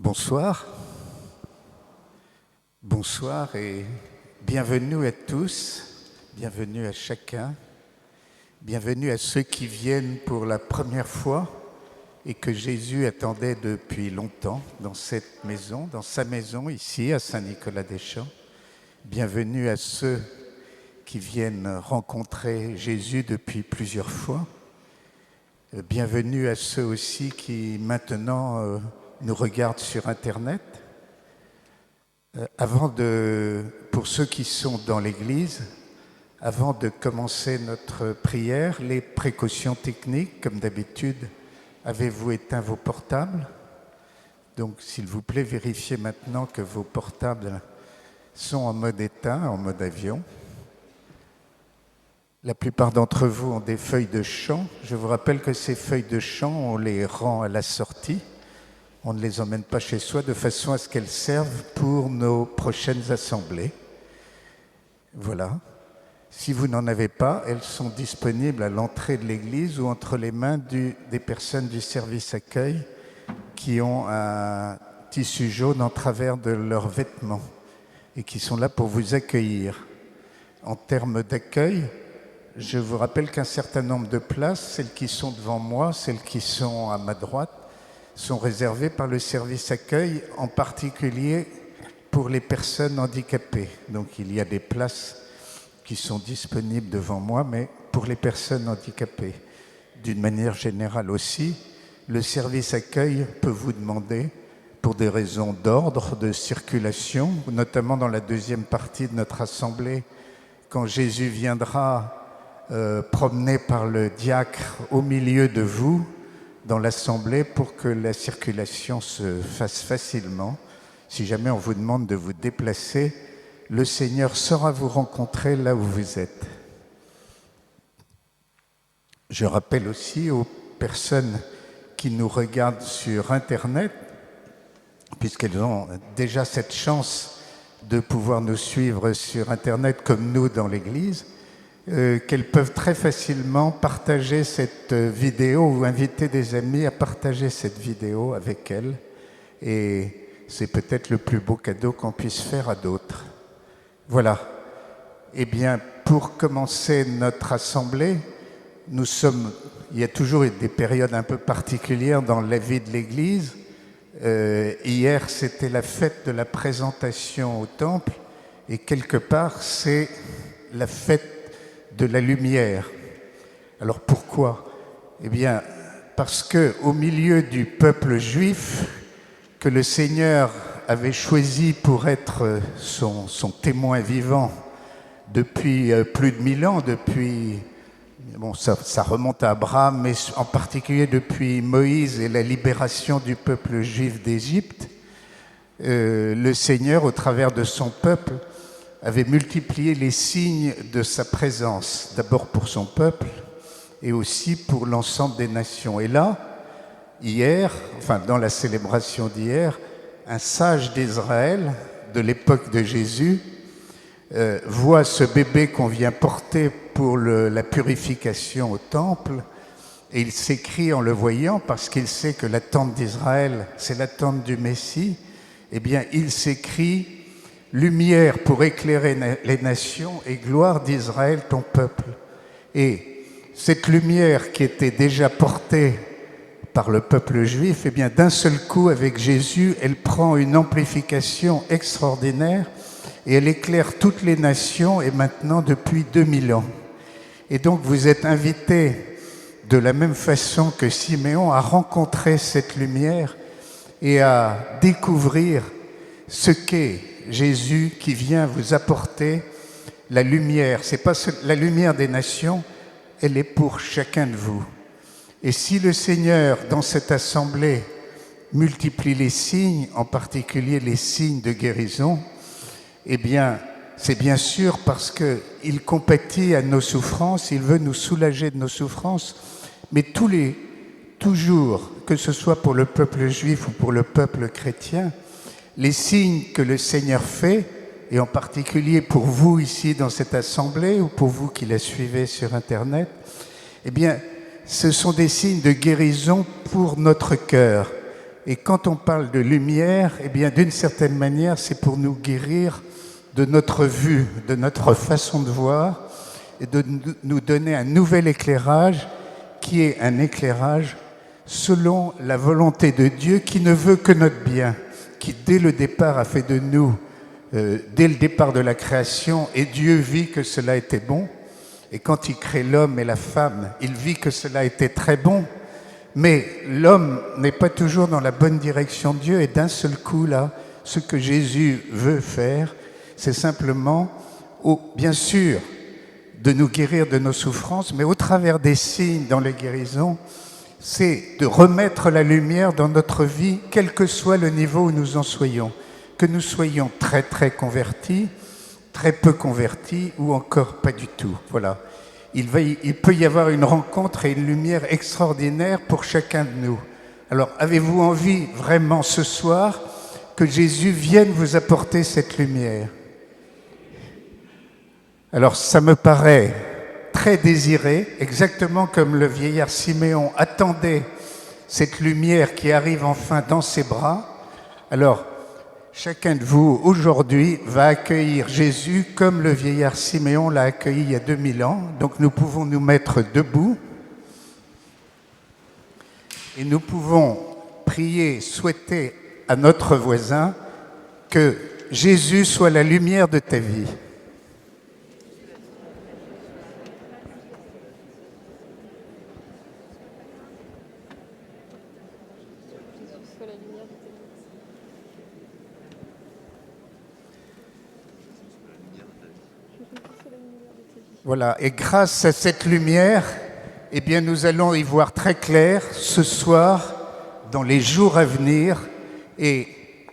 Bonsoir. Bonsoir et bienvenue à tous, bienvenue à chacun, bienvenue à ceux qui viennent pour la première fois et que Jésus attendait depuis longtemps dans cette maison, dans sa maison ici à Saint-Nicolas-des-Champs. Bienvenue à ceux qui viennent rencontrer Jésus depuis plusieurs fois. Bienvenue à ceux aussi qui maintenant nous regardent sur Internet. Pour ceux qui sont dans l'église, avant de commencer notre prière, les précautions techniques, comme d'habitude, avez-vous éteint vos portables? Donc, s'il vous plaît, vérifiez maintenant que vos portables sont en mode éteint, en mode avion. La plupart d'entre vous ont des feuilles de chant. Je vous rappelle que ces feuilles de chant, on les rend à la sortie. On ne les emmène pas chez soi de façon à ce qu'elles servent pour nos prochaines assemblées. Voilà. Si vous n'en avez pas, elles sont disponibles à l'entrée de l'église ou entre les mains des personnes du service accueil qui ont un tissu jaune en travers de leurs vêtements et qui sont là pour vous accueillir. En termes d'accueil, je vous rappelle qu'un certain nombre de places, celles qui sont devant moi, celles qui sont à ma droite, sont réservées par le service accueil, en particulier pour les personnes handicapées. Donc il y a des places qui sont disponibles devant moi, mais pour les personnes handicapées. D'une manière générale aussi, le service accueil peut vous demander, pour des raisons d'ordre, de circulation, notamment dans la deuxième partie de notre assemblée, quand Jésus viendra promené par le diacre au milieu de vous dans l'assemblée pour que la circulation se fasse facilement. Si jamais on vous demande de vous déplacer, le Seigneur saura vous rencontrer là où vous êtes. Je rappelle aussi aux personnes qui nous regardent sur Internet, puisqu'elles ont déjà cette chance de pouvoir nous suivre sur Internet comme nous dans l'Église, qu'elles peuvent très facilement partager cette vidéo ou inviter des amis à partager cette vidéo avec elles. Et c'est peut-être le plus beau cadeau qu'on puisse faire à d'autres. Voilà. Eh bien, pour commencer notre assemblée, il y a toujours des périodes un peu particulières dans la vie de l'Église. Hier, c'était la fête de la présentation au Temple, et quelque part, c'est la fête de la lumière. Alors pourquoi? Eh bien, parce qu'au milieu du peuple juif, que le Seigneur avait choisi pour être son témoin vivant depuis plus de 1000 ans, ça remonte à Abraham, mais en particulier depuis Moïse et la libération du peuple juif d'Égypte, le Seigneur, au travers de son peuple, avait multiplié les signes de sa présence, d'abord pour son peuple et aussi pour l'ensemble des nations. Et là, dans la célébration d'hier, un sage d'Israël, de l'époque de Jésus, voit ce bébé qu'on vient porter pour la purification au temple, et il s'écrie en le voyant, parce qu'il sait que l'attente d'Israël, c'est l'attente du Messie, eh bien, il s'écrit: lumière pour éclairer les nations et gloire d'Israël, ton peuple. Et cette lumière qui était déjà portée par le peuple juif, eh bien, d'un seul coup, avec Jésus, elle prend une amplification extraordinaire et elle éclaire toutes les nations, et maintenant depuis 2000 ans. Et donc, vous êtes invités, de la même façon que Siméon, à rencontrer cette lumière et à découvrir ce qu'est Jésus qui vient vous apporter la lumière. C'est pas la lumière des nations, elle est pour chacun de vous. Et si le Seigneur, dans cette assemblée, multiplie les signes, en particulier les signes de guérison, eh bien, c'est bien sûr parce qu'il compatit à nos souffrances, il veut nous soulager de nos souffrances, mais toujours, que ce soit pour le peuple juif ou pour le peuple chrétien, les signes que le Seigneur fait, et en particulier pour vous ici dans cette assemblée ou pour vous qui la suivez sur Internet, eh bien, ce sont des signes de guérison pour notre cœur. Et quand on parle de lumière, eh bien, d'une certaine manière, c'est pour nous guérir de notre vue, de notre façon de voir, et de nous donner un nouvel éclairage, qui est un éclairage selon la volonté de Dieu, qui ne veut que notre bien, qui dès le départ a fait de nous, dès le départ de la création, et Dieu vit que cela était bon. Et quand il crée l'homme et la femme, il vit que cela était très bon. Mais l'homme n'est pas toujours dans la bonne direction de Dieu, et d'un seul coup, là, ce que Jésus veut faire, c'est simplement, bien sûr, de nous guérir de nos souffrances, mais au travers des signes dans les guérisons, c'est de remettre la lumière dans notre vie, quel que soit le niveau où nous en soyons. Que nous soyons très très convertis, très peu convertis ou encore pas du tout. Voilà. Il peut y avoir une rencontre et une lumière extraordinaire pour chacun de nous. Alors, avez-vous envie vraiment ce soir que Jésus vienne vous apporter cette lumière? Alors, ça me paraît très désiré, exactement comme le vieillard Siméon attendait cette lumière qui arrive enfin dans ses bras. Alors, chacun de vous, aujourd'hui, va accueillir Jésus comme le vieillard Siméon l'a accueilli il y a 2000 ans. Donc, nous pouvons nous mettre debout et nous pouvons prier, souhaiter à notre voisin que Jésus soit la lumière de ta vie. Voilà, et grâce à cette lumière, eh bien, nous allons y voir très clair ce soir, dans les jours à venir, et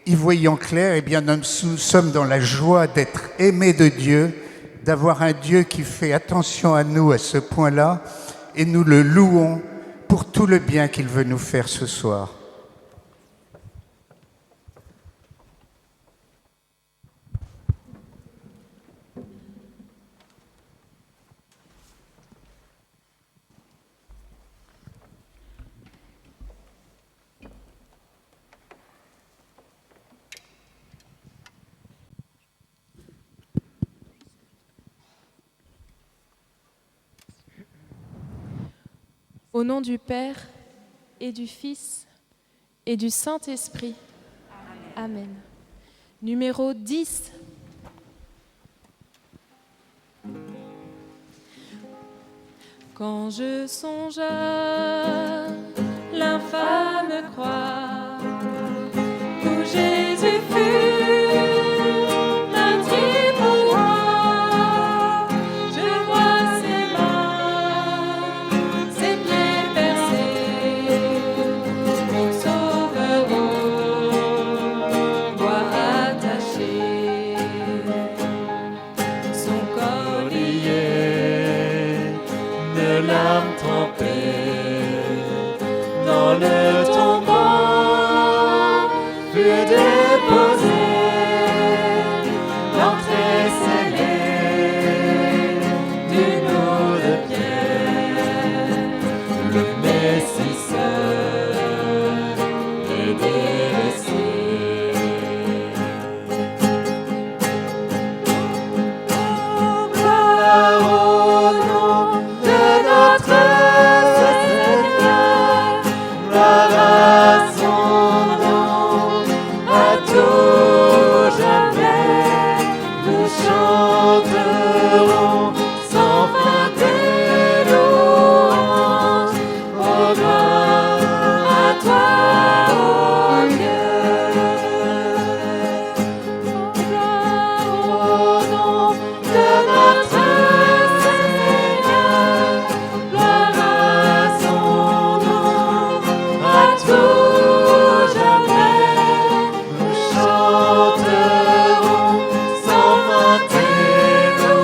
y voyant clair, eh bien, nous sommes dans la joie d'être aimés de Dieu, d'avoir un Dieu qui fait attention à nous à ce point-là, et nous le louons pour tout le bien qu'il veut nous faire ce soir. Au nom du Père et du Fils et du Saint-Esprit. Amen. Numéro 10. Quand je songe à l'infâme croix où Jésus fut maudit pour moi, je vois ses mains, ses pieds percés, mon sauveur au bois attaché, son corps lié de larmes trempées dans le tombeau fut déposé, l'entrée scellée d'une eau de pierre, le Messie seul est délaissé. Gloire au nom de notre Seigneur, gloire à son nom, à tout jamais, nous chanterons sans fin tes louanges. Oh, gloire à toi, ô Dieu. Oh, gloire au nom de notre Seigneur, gloire à son nom, à tout jamais, nous chanterons sans fin tes louanges.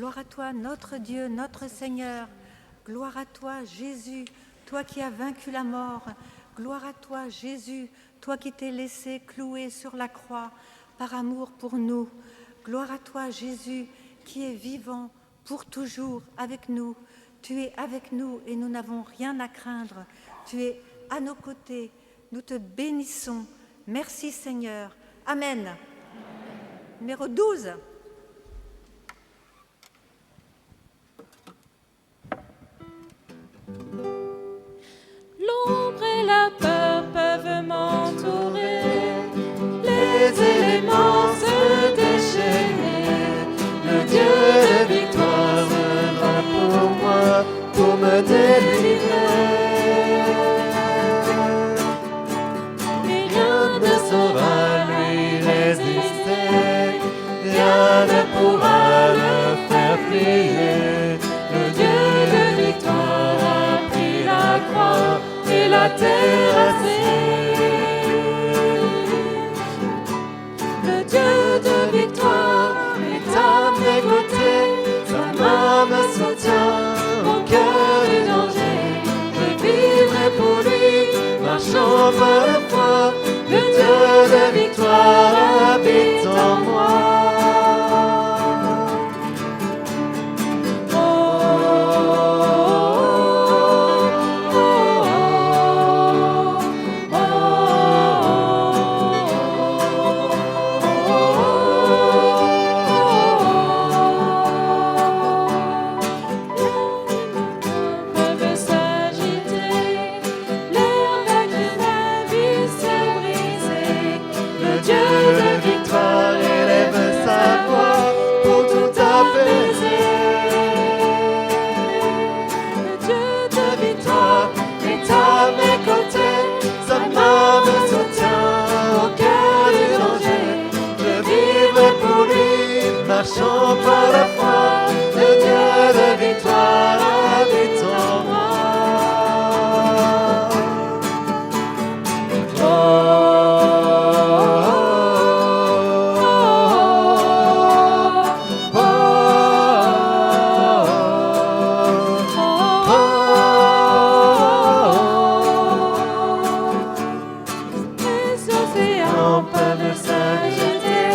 Gloire à toi, notre Dieu, notre Seigneur. Gloire à toi, Jésus, toi qui as vaincu la mort. Gloire à toi, Jésus, toi qui t'es laissé clouer sur la croix par amour pour nous. Gloire à toi, Jésus, qui est vivant pour toujours avec nous. Tu es avec nous et nous n'avons rien à craindre. Tu es à nos côtés. Nous te bénissons. Merci Seigneur. Amen. Numéro 12. L'ombre et la peur peuvent m'entourer, les éléments se déchaîner. Le Dieu de victoire sera pour moi, pour me délivrer. Et rien ne saura lui résister, rien ne pourra le faire plier. Le Dieu de victoire a pris la croix et la terrassée. Le Dieu de victoire est à mes côtés, sa main me soutient au cœur du danger. Je vivrai pour lui, marchant par la foi. Le Dieu de victoire habite en moi. Marchant par la foi, le Dieu de victoire habite en moi. Les océans peuvent s'agiter,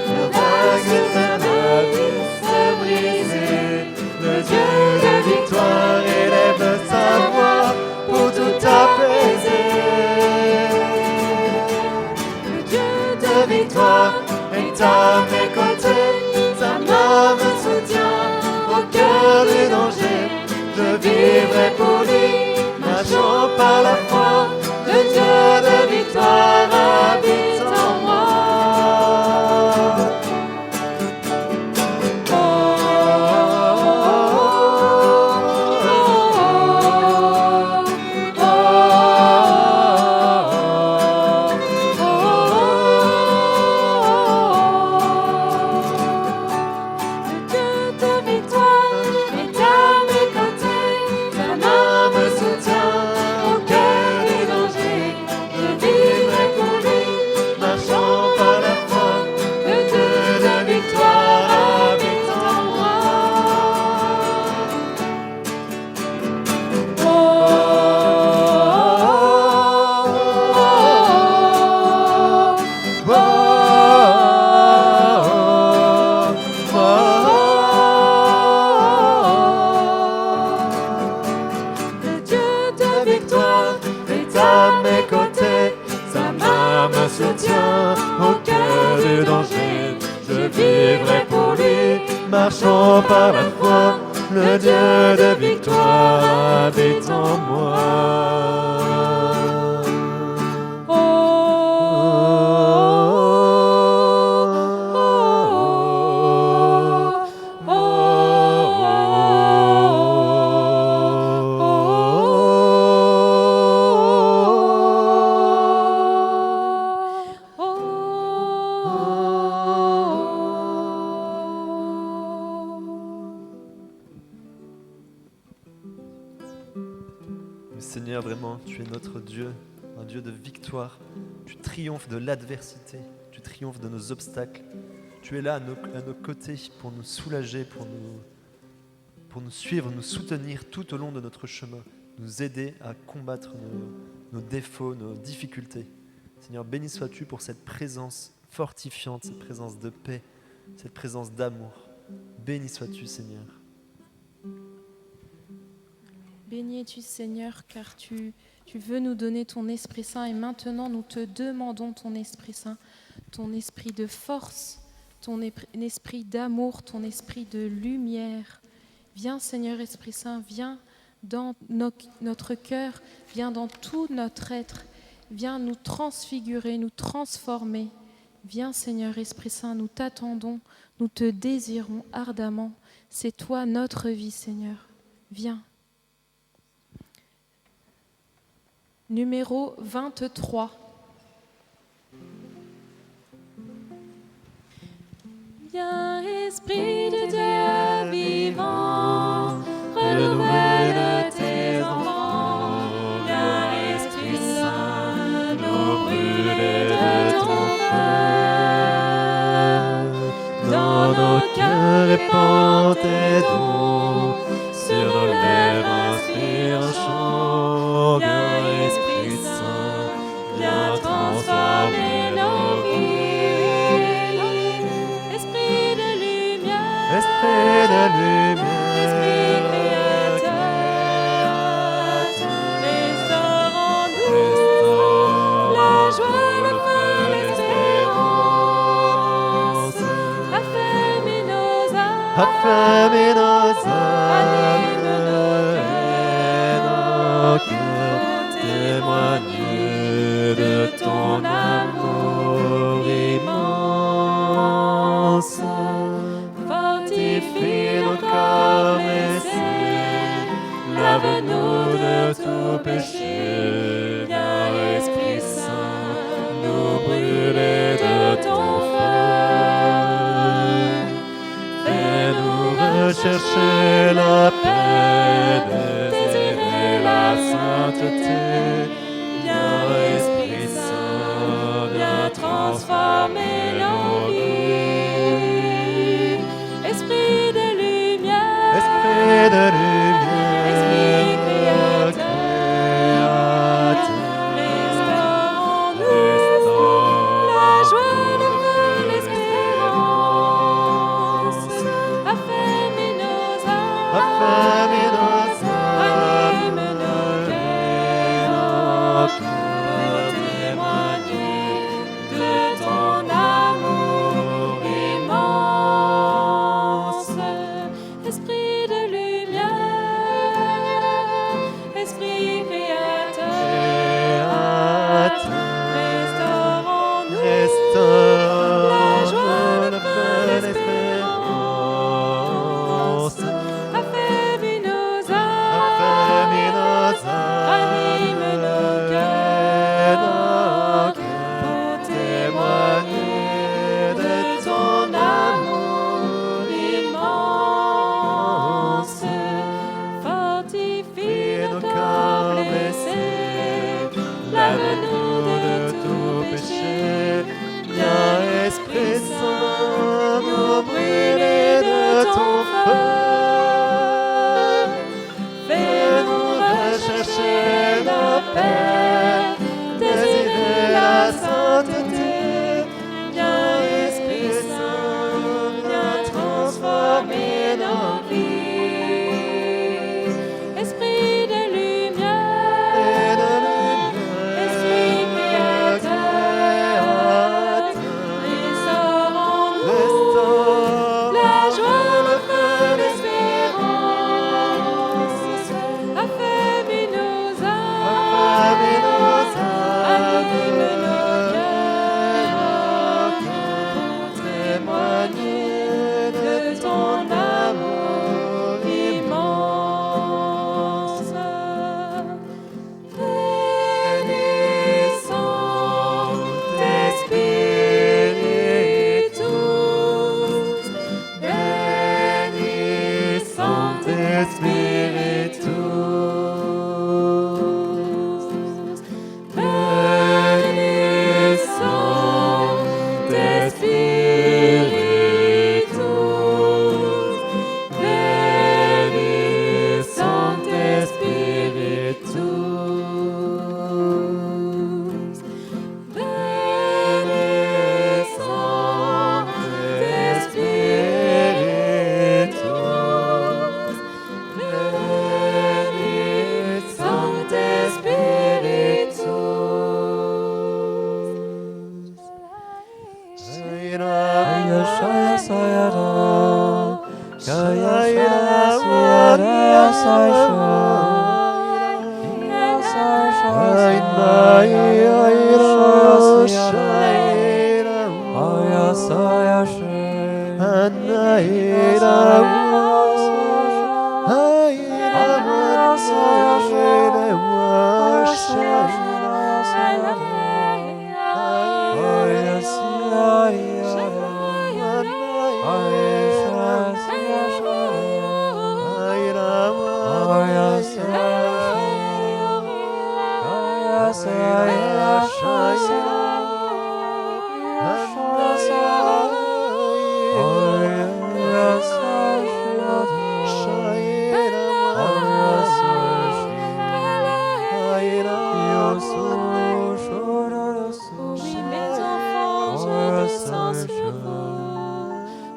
le vague se briser. Le Dieu de victoire élève sa voix pour tout apaiser. Le Dieu de victoire est à mes côtés, sa main me soutient au cœur du danger. Je vivrai pour lui, marchant par la foi. Le Dieu de victoire habite en moi. Marchant par la foi, le Dieu de victoire habite en moi. Seigneur, vraiment, tu es notre Dieu, un Dieu de victoire. Tu triomphes de l'adversité, tu triomphes de nos obstacles. Tu es là à nos côtés pour nous soulager, pour nous suivre, nous soutenir tout au long de notre chemin, nous aider à combattre nos défauts, nos difficultés. Seigneur, béni sois-tu pour cette présence fortifiante, cette présence de paix, cette présence d'amour. Béni sois-tu, Seigneur. Béni es-tu, Seigneur, car tu veux nous donner ton Esprit Saint et maintenant nous te demandons ton Esprit Saint, ton esprit de force, ton esprit d'amour, ton esprit de lumière. Viens, Seigneur Esprit Saint, viens dans notre cœur, viens dans tout notre être, viens nous transfigurer, nous transformer. Viens, Seigneur Esprit Saint, nous t'attendons, nous te désirons ardemment. C'est toi notre vie, Seigneur. Viens. Numéro 23. Viens, Esprit de Dieu vivant, renouvelle tes enfants. Viens, Esprit Saint, nous brûler de ton feu. Dans nos cœurs, répand tes dons, sur nos lèvres inspire un chant. Viens, Esprit Saint, viens transformer nos vies. Esprit de lumière, Esprit de lumière, Esprit créateur, restaure en nous la joie, le feu, l'espérance. Affermis nos âmes, affermis nos anime âmes et nos cœurs, témoigner de ton amour immense. fortifie nos corps blessés, lave-nous de tout péché. Viens, Esprit Saint, nous brûler de ton feu. Fais-nous Rechercher la paix, désirer la sainteté. Viens, Esprit Saint, viens transformer nos vies. Esprit de lumière, Esprit de Esprit lumière, créateur, restaure en nous la joie, le feu, l'espérance. Affermis nos âmes, affermis nos anime âmes nos cœurs, pour témoigner de ton amour immense. Esprit de lumière, Esprit créateur, restaure en nous restaure la joie, le le feu, feu, l'espérance. l'espérance. Affermis nos âmes, Affermis nos anime nos cœurs, pour témoigner de ton amour immense. Fortifie nos corps blessés, lave-nous de tout péché. Viens, Esprit Saint, nous brûler de ton feu. Fais-nous rechercher la paix, désirer la sainteté. Viens, Esprit Saint, viens transformer nos vies. Esprit de lumière, Esprit créateur, restaure en nous la joie, le feu, l'espérance. Affermis nos âmes, anime nos cœurs, pour témoigner de ton amour immense. Bénissons tes spiritus, bénissons tes spiritus, bénissons tes spiritus.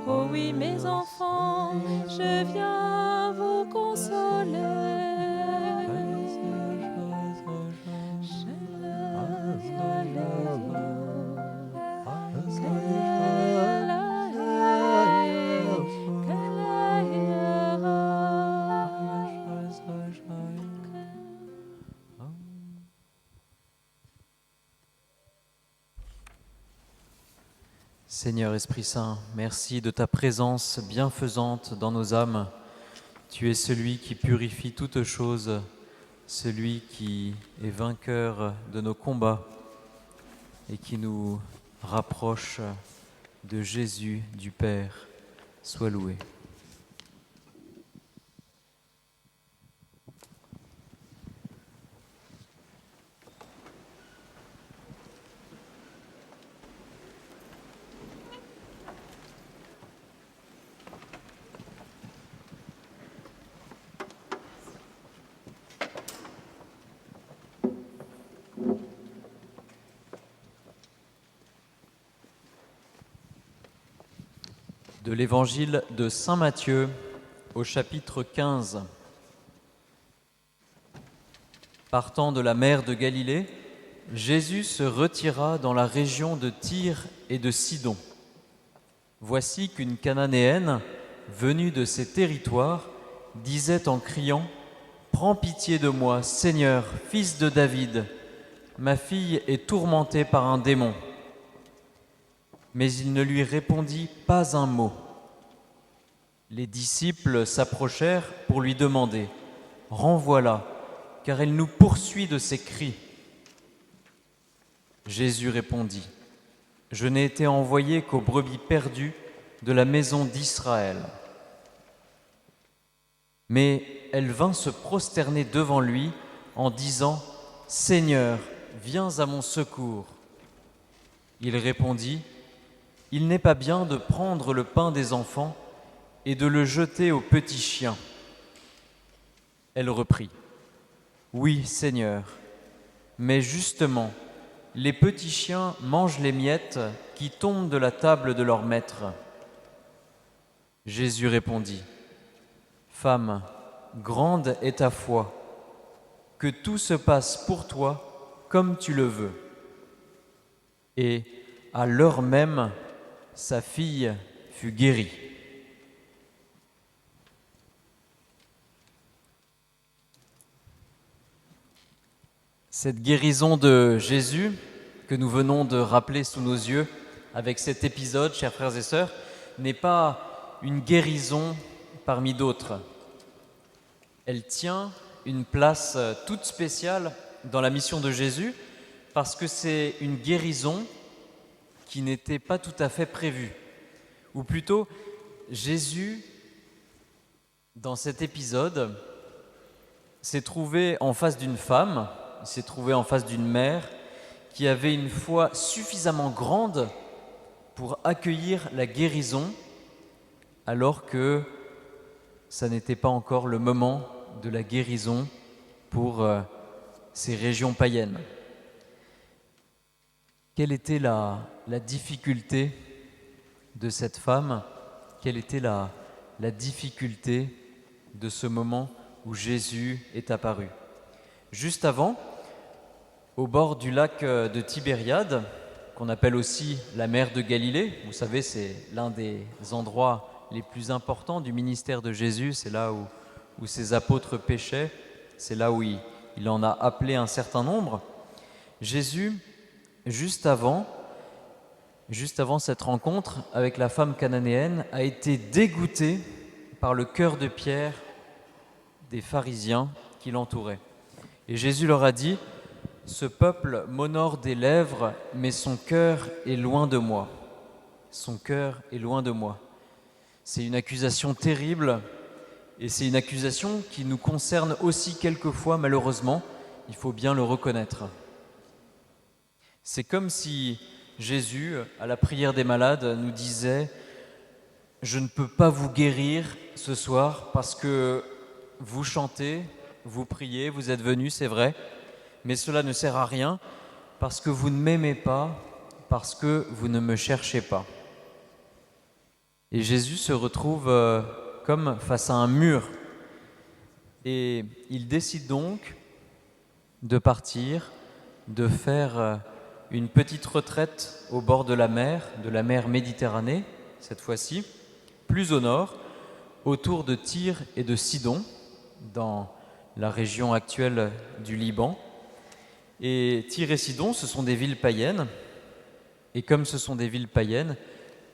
Oh oui, mes enfants, je viens vous consoler. Seigneur Esprit Saint, merci de ta présence bienfaisante dans nos âmes. Tu es celui qui purifie toutes choses, celui qui est vainqueur de nos combats et qui nous rapproche de Jésus, du Père. Sois loué. De l'évangile de Saint Matthieu au chapitre 15. Partant de la mer de Galilée, Jésus se retira dans la région de Tyr et de Sidon. Voici qu'une Cananéenne, venue de ces territoires, disait en criant « Prends pitié de moi, Seigneur, fils de David, ma fille est tourmentée par un démon. » Mais il ne lui répondit pas un mot. Les disciples s'approchèrent pour lui demander « Renvoie-la, car elle nous poursuit de ses cris. » Jésus répondit « Je n'ai été envoyé qu'aux brebis perdues de la maison d'Israël. » Mais elle vint se prosterner devant lui en disant « Seigneur, viens à mon secours. » Il répondit « Il n'est pas bien de prendre le pain des enfants et de le jeter aux petits chiens. » Elle reprit « Oui, Seigneur, mais justement, les petits chiens mangent les miettes qui tombent de la table de leur maître. » Jésus répondit « Femme, grande est ta foi, que tout se passe pour toi comme tu le veux. » Et à l'heure même, sa fille fut guérie. Cette guérison de Jésus que nous venons de rappeler sous nos yeux avec cet épisode, chers frères et sœurs, n'est pas une guérison parmi d'autres. Elle tient une place toute spéciale dans la mission de Jésus parce que c'est une guérison qui n'était pas tout à fait prévu. Ou plutôt, Jésus, dans cet épisode, s'est trouvé en face d'une femme, s'est trouvé en face d'une mère qui avait une foi suffisamment grande pour accueillir la guérison, alors que ça n'était pas encore le moment de la guérison pour ces régions païennes. Quelle était la difficulté de cette femme? Quelle était la difficulté de ce moment où Jésus est apparu? Juste avant, au bord du lac de Tibériade, qu'on appelle aussi la mer de Galilée, vous savez, c'est l'un des endroits les plus importants du ministère de Jésus. C'est là où ses apôtres péchaient, c'est là où il en a appelé un certain nombre. Jésus, juste avant cette rencontre avec la femme cananéenne, a été dégoûté par le cœur de pierre des pharisiens qui l'entouraient. Et Jésus leur a dit, « Ce peuple m'honore des lèvres, mais son cœur est loin de moi. Son cœur est loin de moi. » C'est une accusation terrible et c'est une accusation qui nous concerne aussi quelquefois, malheureusement, il faut bien le reconnaître. C'est comme si Jésus, à la prière des malades, nous disait « Je ne peux pas vous guérir ce soir parce que vous chantez, vous priez, vous êtes venus, c'est vrai, mais cela ne sert à rien parce que vous ne m'aimez pas, parce que vous ne me cherchez pas. » Et Jésus se retrouve comme face à un mur. Et il décide donc de partir, de faire une petite retraite au bord de la mer Méditerranée, cette fois-ci, plus au nord, autour de Tyr et de Sidon, dans la région actuelle du Liban. Et Tyr et Sidon, ce sont des villes païennes, et comme ce sont des villes païennes,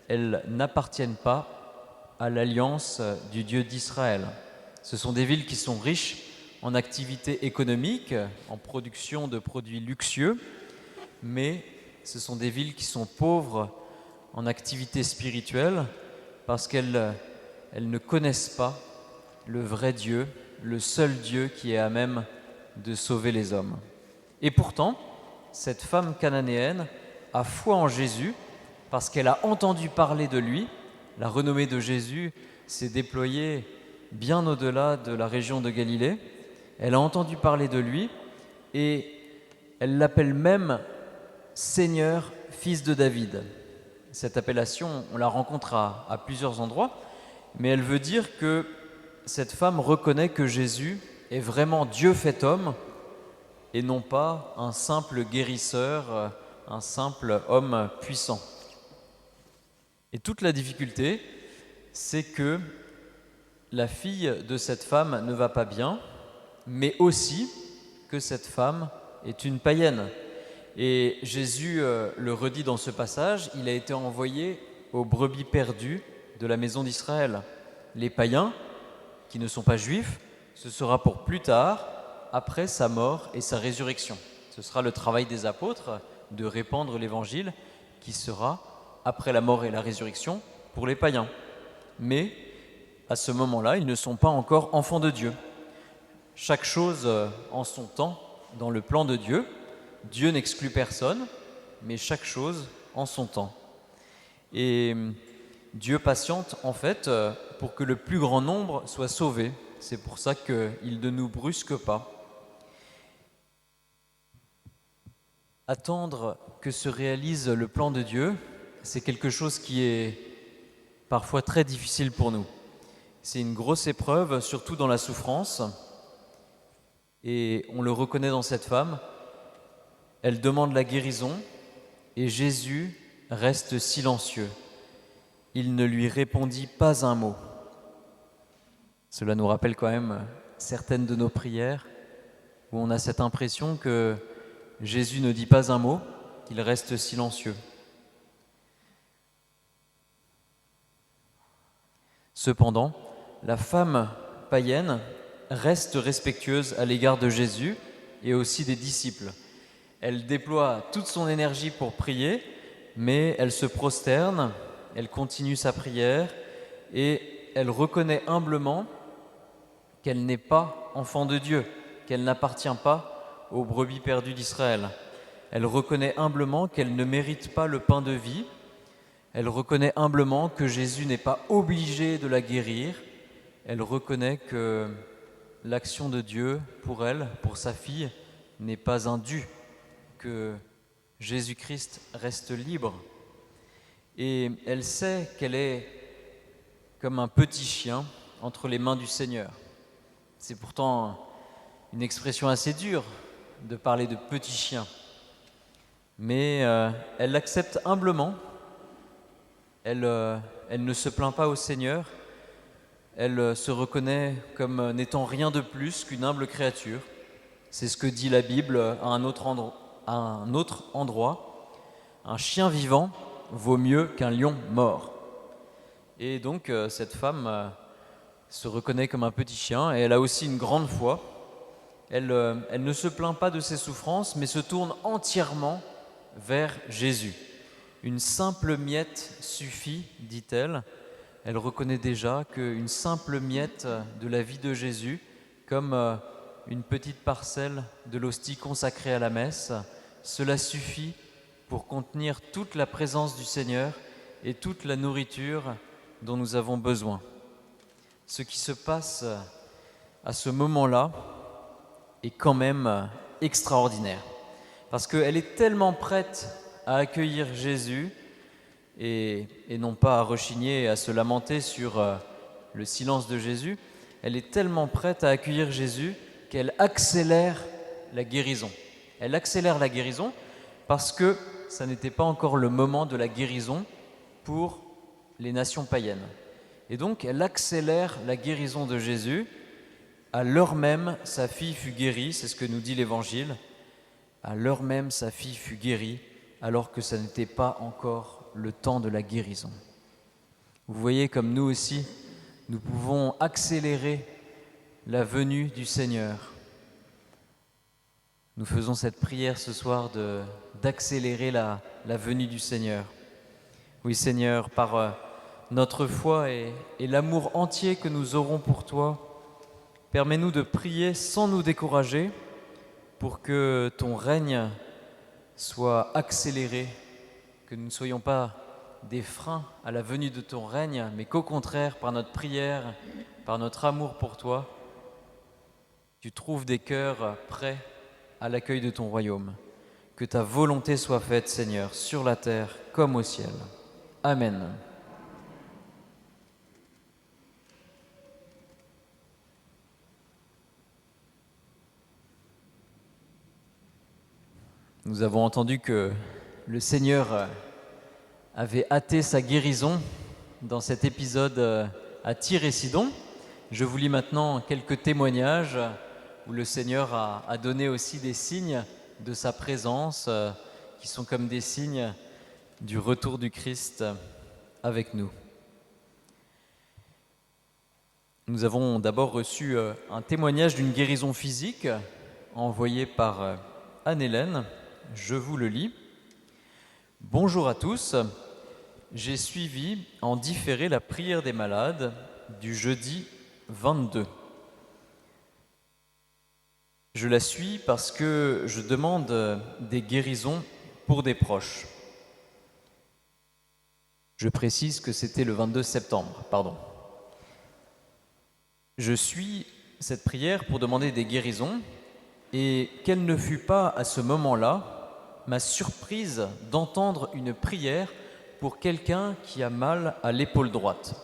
elles n'appartiennent pas à l'alliance du Dieu d'Israël. Ce sont des villes qui sont riches en activités économiques, en production de produits luxueux, mais ce sont des villes qui sont pauvres en activités spirituelles parce qu'elles ne connaissent pas le vrai Dieu, le seul Dieu qui est à même de sauver les hommes. Et pourtant, cette femme cananéenne a foi en Jésus parce qu'elle a entendu parler de lui. La renommée de Jésus s'est déployée bien au-delà de la région de Galilée. Elle a entendu parler de lui et elle l'appelle même Seigneur, fils de David. Cette appellation, on la rencontre à plusieurs endroits, mais elle veut dire que cette femme reconnaît que Jésus est vraiment Dieu fait homme et non pas un simple guérisseur, un simple homme puissant. Et toute la difficulté, c'est que la fille de cette femme ne va pas bien, mais aussi que cette femme est une païenne. Et Jésus le redit dans ce passage, il a été envoyé aux brebis perdues de la maison d'Israël. Les païens, qui ne sont pas juifs, ce sera pour plus tard, après sa mort et sa résurrection. Ce sera le travail des apôtres de répandre l'évangile qui sera après la mort et la résurrection pour les païens. Mais à ce moment-là, ils ne sont pas encore enfants de Dieu. Chaque chose en son temps, dans le plan de Dieu. Dieu n'exclut personne, mais chaque chose en son temps. Et Dieu patiente en fait pour que le plus grand nombre soit sauvé. C'est pour ça qu'il ne nous brusque pas. Attendre que se réalise le plan de Dieu, c'est quelque chose qui est parfois très difficile pour nous. C'est une grosse épreuve, surtout dans la souffrance. Et on le reconnaît dans cette femme. Elle demande la guérison et Jésus reste silencieux. Il ne lui répondit pas un mot. Cela nous rappelle quand même certaines de nos prières où on a cette impression que Jésus ne dit pas un mot, qu'il reste silencieux. Cependant, la femme païenne reste respectueuse à l'égard de Jésus et aussi des disciples. Elle déploie toute son énergie pour prier, mais elle se prosterne, elle continue sa prière et elle reconnaît humblement qu'elle n'est pas enfant de Dieu, qu'elle n'appartient pas aux brebis perdues d'Israël. Elle reconnaît humblement qu'elle ne mérite pas le pain de vie. Elle reconnaît humblement que Jésus n'est pas obligé de la guérir. Elle reconnaît que l'action de Dieu pour elle, pour sa fille, n'est pas un dû, que Jésus-Christ reste libre. Et elle sait qu'elle est comme un petit chien entre les mains du Seigneur. C'est pourtant une expression assez dure de parler de petit chien. Mais elle l'accepte humblement Elle ne se plaint pas au Seigneur. Elle se reconnaît comme n'étant rien de plus qu'une humble créature. C'est ce que dit la Bible à un autre endroit. Un chien vivant vaut mieux qu'un lion mort. Et donc cette femme se reconnaît comme un petit chien et elle a aussi une grande foi. Elle ne se plaint pas de ses souffrances, mais se tourne entièrement vers Jésus. Une simple miette suffit, dit-elle. Elle reconnaît déjà qu'une simple miette de la vie de Jésus, comme une petite parcelle de l'hostie consacrée à la messe, cela suffit pour contenir toute la présence du Seigneur et toute la nourriture dont nous avons besoin. Ce qui se passe à ce moment-là est quand même extraordinaire, parce qu'elle est tellement prête à accueillir Jésus et non pas à rechigner et à se lamenter sur le silence de Jésus. Elle est tellement prête à accueillir Jésus qu'elle accélère la guérison. Elle accélère la guérison parce que ça n'était pas encore le moment de la guérison pour les nations païennes. Et donc, elle accélère la guérison de Jésus. À l'heure même, sa fille fut guérie, c'est ce que nous dit l'Évangile. À l'heure même, sa fille fut guérie, alors que ça n'était pas encore le temps de la guérison. Vous voyez comme nous aussi, nous pouvons accélérer la venue du Seigneur. Nous faisons cette prière ce soir d'accélérer la venue du Seigneur. Oui Seigneur, par notre foi et l'amour entier que nous aurons pour toi, permets-nous de prier sans nous décourager pour que ton règne soit accéléré, que nous ne soyons pas des freins à la venue de ton règne, mais qu'au contraire, par notre prière, par notre amour pour toi, tu trouves des cœurs prêts à l'accueil de ton royaume. Que ta volonté soit faite, Seigneur, sur la terre comme au ciel. Amen. Nous avons entendu que le Seigneur avait hâté sa guérison dans cet épisode à Tyr et Sidon. Je vous lis maintenant quelques témoignages où le Seigneur a donné aussi des signes de sa présence qui sont comme des signes du retour du Christ avec nous. Nous avons d'abord reçu un témoignage d'une guérison physique envoyé par Anne-Hélène. Je vous le lis. Bonjour à tous. J'ai suivi en différé la prière des malades du jeudi 22. Je la suis parce que je demande des guérisons pour des proches. Je précise que c'était le 22 septembre, pardon. Je suis cette prière pour demander des guérisons et quelle ne fut pas à ce moment-là ma surprise d'entendre une prière pour quelqu'un qui a mal à l'épaule droite.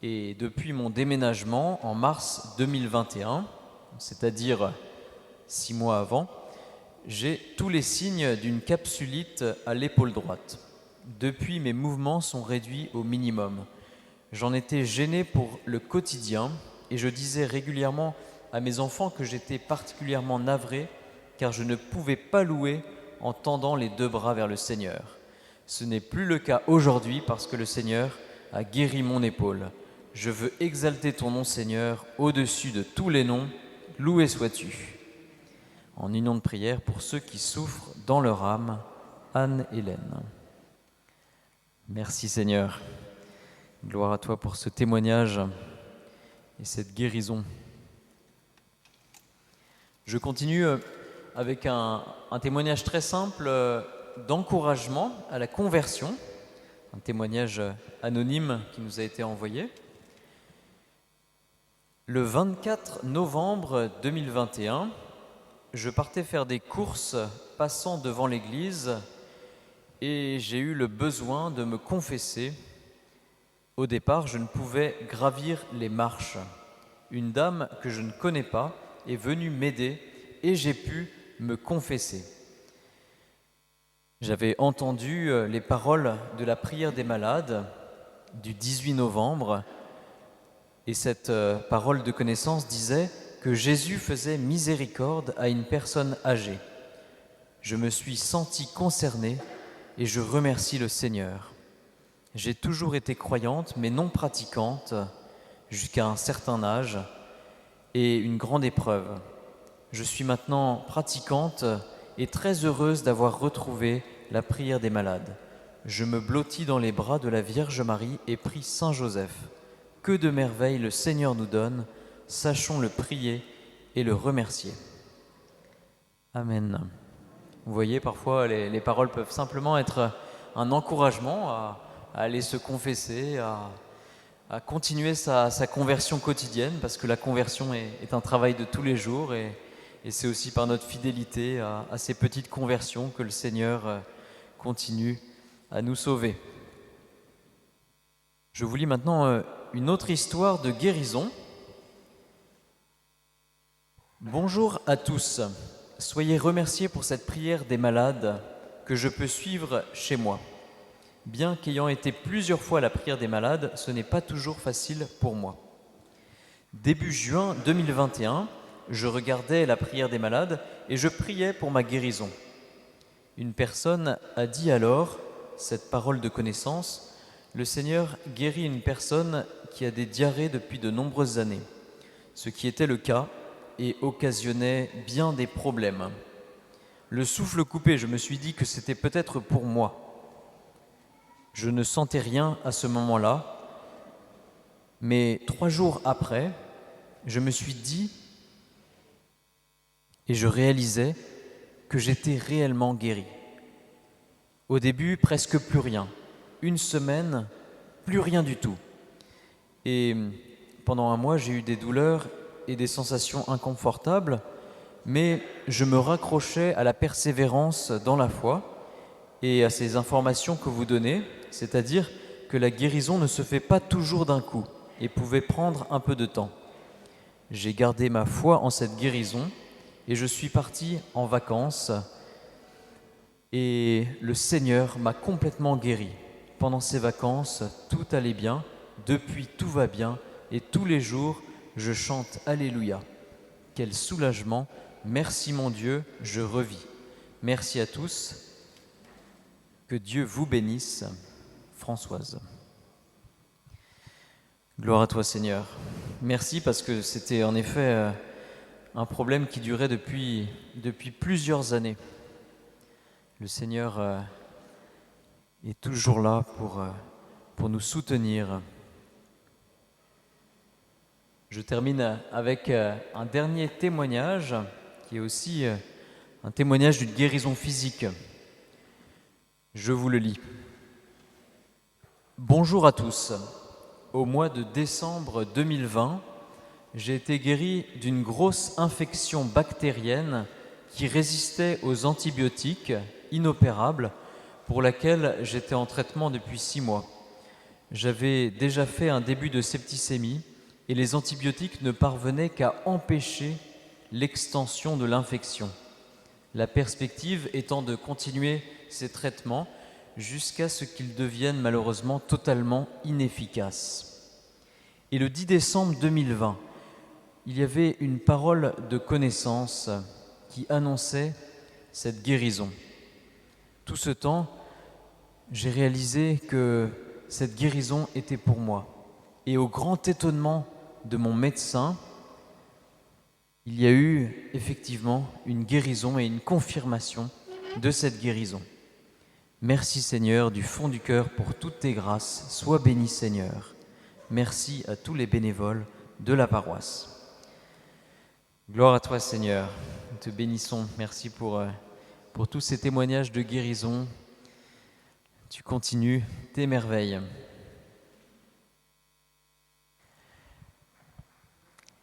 Et depuis mon déménagement en mars 2021, c'est-à-dire 6 mois avant, j'ai tous les signes d'une capsulite à l'épaule droite. Depuis, mes mouvements sont réduits au minimum. J'en étais gêné pour le quotidien et je disais régulièrement à mes enfants que j'étais particulièrement navré car je ne pouvais pas louer en tendant les 2 bras vers le Seigneur. Ce n'est plus le cas aujourd'hui parce que le Seigneur a guéri mon épaule. Je veux exalter ton nom, Seigneur, au-dessus de tous les noms. Loué sois-tu. En union de prière pour ceux qui souffrent dans leur âme, Anne-Hélène. Merci Seigneur. Gloire à toi pour ce témoignage et cette guérison. Je continue avec un témoignage très simple d'encouragement à la conversion, un témoignage anonyme qui nous a été envoyé. Le 24 novembre 2021, je partais faire des courses passant devant l'église et j'ai eu le besoin de me confesser. Au départ, je ne pouvais gravir les marches. Une dame que je ne connais pas est venue m'aider et j'ai pu me confesser. J'avais entendu les paroles de la prière des malades du 18 novembre et cette parole de connaissance disait que Jésus faisait miséricorde à une personne âgée. Je me suis senti concerné et je remercie le Seigneur. J'ai toujours été croyante mais non pratiquante jusqu'à un certain âge et une grande épreuve. Je suis maintenant pratiquante et très heureuse d'avoir retrouvé la prière des malades. Je me blottis dans les bras de la Vierge Marie et prie Saint Joseph. Que de merveilles le Seigneur nous donne, sachons le prier et le remercier. Amen. Vous voyez, parfois les paroles peuvent simplement être un encouragement à aller se confesser, à continuer sa conversion quotidienne, parce que la conversion est un travail de tous les jours et c'est aussi par notre fidélité à ces petites conversions que le Seigneur continue à nous sauver. Je vous lis maintenant une autre histoire de guérison. Bonjour à tous. Soyez remerciés pour cette prière des malades que je peux suivre chez moi. Bien qu'ayant été plusieurs fois à la prière des malades, ce n'est pas toujours facile pour moi. Début juin 2021, je regardais la prière des malades et je priais pour ma guérison. Une personne a dit alors, cette parole de connaissance, le Seigneur guérit une personne qui a des diarrhées depuis de nombreuses années, ce qui était le cas et occasionnait bien des problèmes. Le souffle coupé, je me suis dit que c'était peut-être pour moi. Je ne sentais rien à ce moment-là, mais 3 jours après, je me suis dit et je réalisais que j'étais réellement guéri. Au début, presque plus rien. 1 semaine, plus rien du tout. Et pendant 1 mois, j'ai eu des douleurs et des sensations inconfortables, mais je me raccrochais à la persévérance dans la foi et à ces informations que vous donnez, c'est-à-dire que la guérison ne se fait pas toujours d'un coup et pouvait prendre un peu de temps. J'ai gardé ma foi en cette guérison et je suis parti en vacances et le Seigneur m'a complètement guéri. Pendant ces vacances, tout allait bien, depuis tout va bien et tous les jours, je chante Alléluia. Quel soulagement, merci mon Dieu, je revis. Merci à tous, que Dieu vous bénisse. Françoise. Gloire à toi Seigneur. Merci parce que c'était en effet un problème qui durait depuis plusieurs années. Le Seigneur est toujours là pour nous soutenir. Je termine avec un dernier témoignage qui est aussi un témoignage d'une guérison physique. Je vous le lis. Bonjour à tous. Au mois de décembre 2020, j'ai été guéri d'une grosse infection bactérienne qui résistait aux antibiotiques inopérables pour laquelle j'étais en traitement depuis 6 mois. J'avais déjà fait un début de septicémie et les antibiotiques ne parvenaient qu'à empêcher l'extension de l'infection. La perspective étant de continuer ces traitements jusqu'à ce qu'ils deviennent malheureusement totalement inefficaces. Et le 10 décembre 2020, il y avait une parole de connaissance qui annonçait cette guérison. Tout ce temps, j'ai réalisé que cette guérison était pour moi. Et au grand étonnement de mon médecin, il y a eu effectivement une guérison et une confirmation de cette guérison. Merci Seigneur du fond du cœur pour toutes tes grâces. Sois béni Seigneur. Merci à tous les bénévoles de la paroisse. Gloire à toi Seigneur. Nous te bénissons. Merci pour tous ces témoignages de guérison. Tu continues tes merveilles.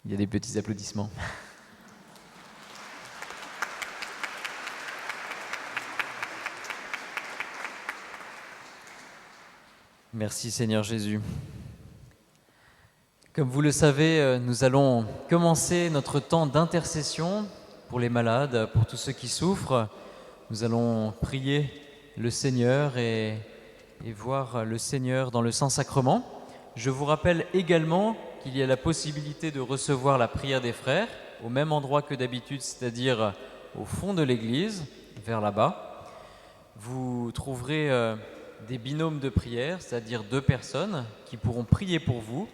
Il y a des petits applaudissements. Merci Seigneur Jésus. Comme vous le savez, nous allons commencer notre temps d'intercession pour les malades, pour tous ceux qui souffrent. Nous allons prier le Seigneur et voir le Seigneur dans le Saint-Sacrement. Je vous rappelle également qu'il y a la possibilité de recevoir la prière des frères au même endroit que d'habitude, c'est-à-dire au fond de l'église, vers là-bas. Vous trouverez des binômes de prière, c'est-à-dire 2 personnes qui pourront prier pour vous.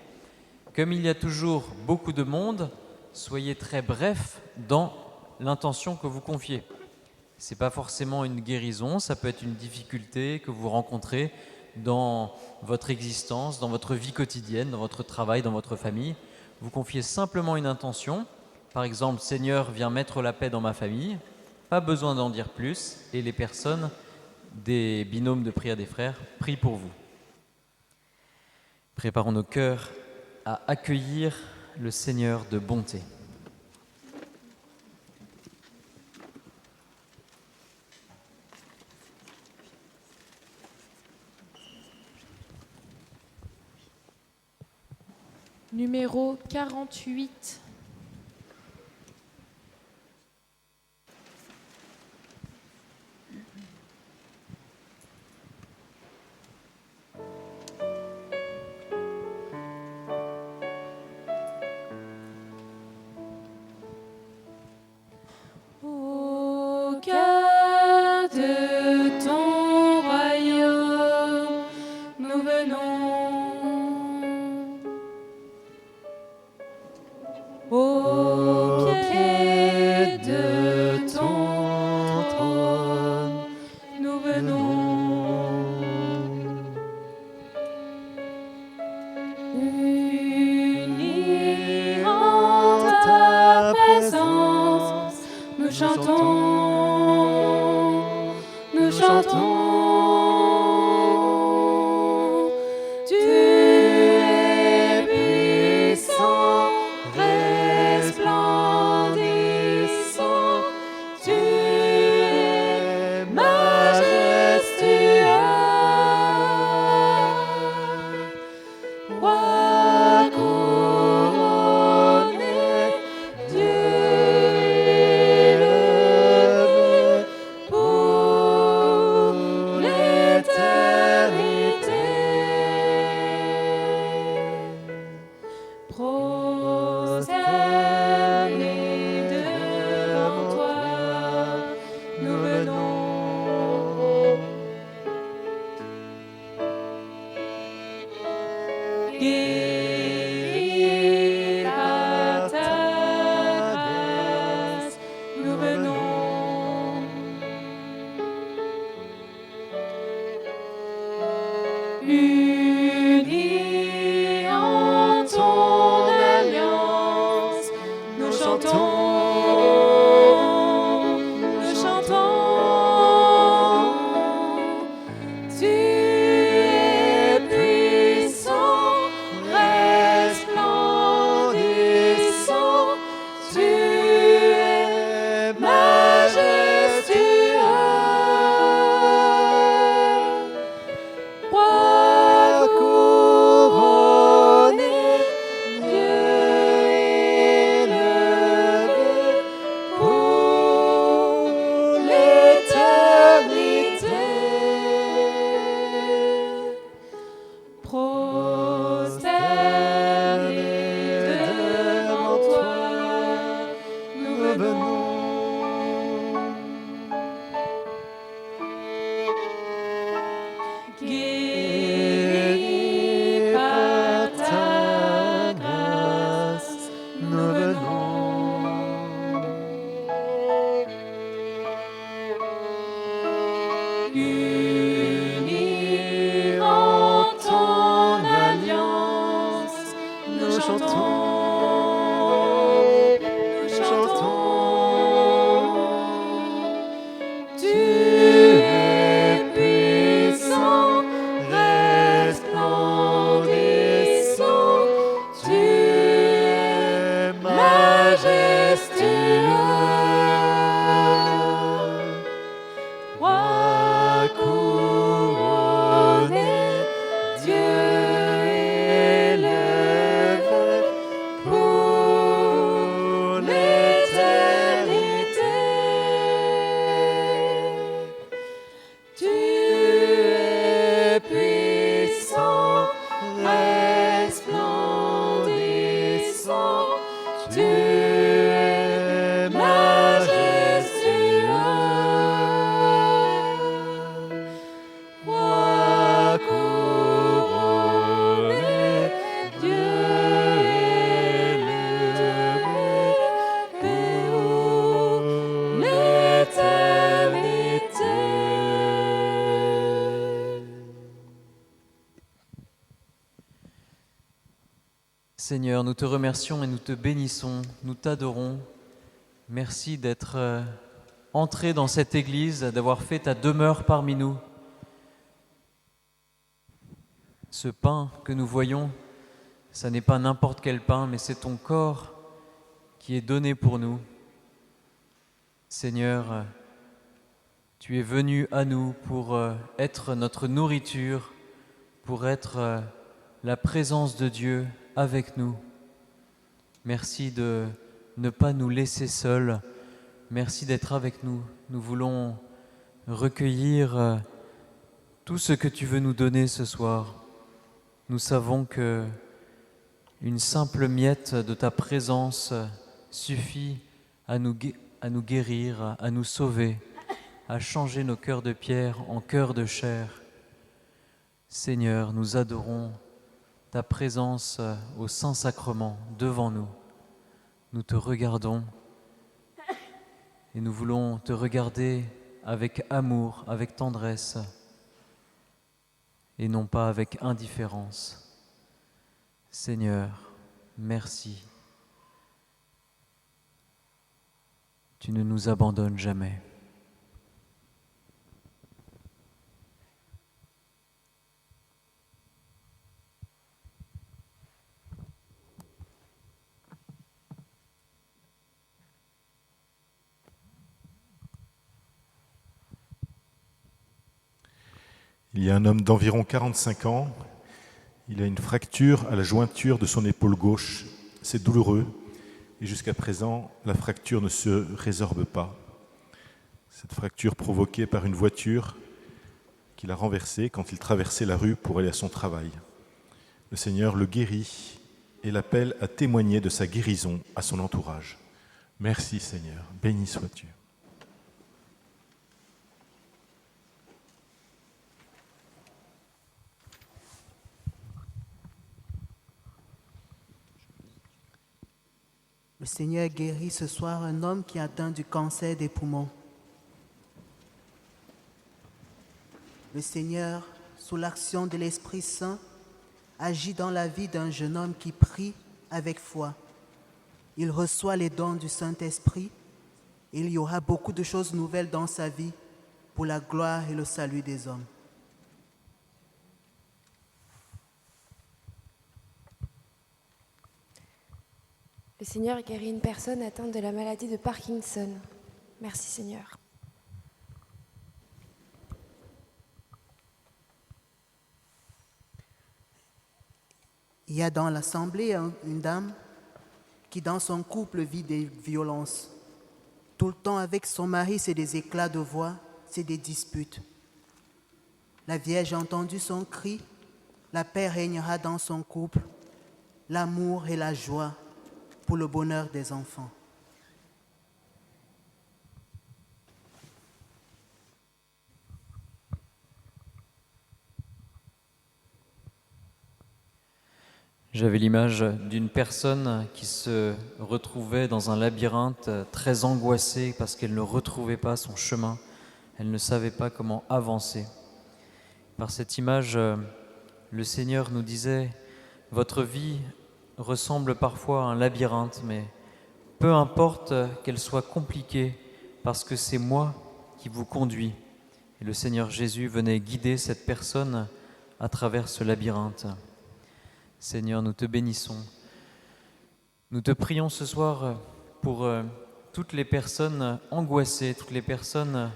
Comme il y a toujours beaucoup de monde, soyez très bref dans l'intention que vous confiez. Ce n'est pas forcément une guérison, ça peut être une difficulté que vous rencontrez dans votre existence, dans votre vie quotidienne, dans votre travail, dans votre famille. Vous confiez simplement une intention. Par exemple, Seigneur, viens mettre la paix dans ma famille. Pas besoin d'en dire plus. Et les personnes des binômes de prière des frères prient pour vous. Préparons nos cœurs à accueillir le Seigneur de bonté. Numéro 48. Au cœur de ton royaume, nous venons. Au pied de ton trône, nous venons. Unis en ta présence, nous chantons, nous chantons. Tu es puissant, resplendissant, tu es majestueux. Roi couronné, Dieu élevé pour l'éternité. Prosternés devant toi, nous venons. Guéris par ta grâce, nous venons. Unis en ton alliance, nous chantons, nous chantons. Tu es puissant, resplendissant, tu es majestueux. Roi couronné, Dieu élevé pour l'éternité. Prosternés devant toi, nous venons. Guéris par ta grâce, nous venons. Unis en ton alliance, nous chantons, nous chantons. Tu es puissant, resplendissant, tu es majestueux. Roi couronné, Dieu élevé pour l'éternité. Tu Tu es majestueux, roi couronné, Dieu élevé, paix pour l'éternité. Seigneur, nous te remercions et nous te bénissons, nous t'adorons. Merci d'être entré dans cette église, d'avoir fait ta demeure parmi nous. Ce pain que nous voyons, ça n'est pas n'importe quel pain, mais c'est ton corps qui est donné pour nous. Seigneur, tu es venu à nous pour être notre nourriture, pour être la présence de Dieu avec nous. Merci de ne pas nous laisser seuls. Merci d'être avec nous. Nous voulons recueillir tout ce que tu veux nous donner ce soir. Nous savons que une simple miette de ta présence suffit à nous guérir, à nous sauver, à changer nos cœurs de pierre en cœurs de chair. Seigneur, nous adorons ta présence au Saint-Sacrement devant nous. Nous te regardons et nous voulons te regarder avec amour, avec tendresse et non pas avec indifférence. Seigneur, merci. Tu ne nous abandonnes jamais. Il y a un homme d'environ 45 ans, il a une fracture à la jointure de son épaule gauche. C'est douloureux et jusqu'à présent, la fracture ne se résorbe pas. Cette fracture provoquée par une voiture qu'il a renversée quand il traversait la rue pour aller à son travail. Le Seigneur le guérit et l'appelle à témoigner de sa guérison à son entourage. Merci Seigneur, béni sois-tu. Le Seigneur guérit ce soir un homme qui est atteint du cancer des poumons. Le Seigneur, sous l'action de l'Esprit Saint, agit dans la vie d'un jeune homme qui prie avec foi. Il reçoit les dons du Saint-Esprit. Il y aura beaucoup de choses nouvelles dans sa vie pour la gloire et le salut des hommes. Le Seigneur guérit une personne atteinte de la maladie de Parkinson. Merci Seigneur. Il y a dans l'assemblée une dame qui dans son couple vit des violences. Tout le temps avec son mari, c'est des éclats de voix, c'est des disputes. La Vierge a entendu son cri, la paix régnera dans son couple, l'amour et la joie pour le bonheur des enfants. J'avais l'image d'une personne qui se retrouvait dans un labyrinthe très angoissée parce qu'elle ne retrouvait pas son chemin, elle ne savait pas comment avancer. Par cette image, le Seigneur nous disait « Votre vie ressemble parfois à un labyrinthe, mais peu importe qu'elle soit compliquée, parce que c'est moi qui vous conduis. » Et le Seigneur Jésus venait guider cette personne à travers ce labyrinthe. Seigneur, nous te bénissons. Nous te prions ce soir pour toutes les personnes angoissées, toutes les personnes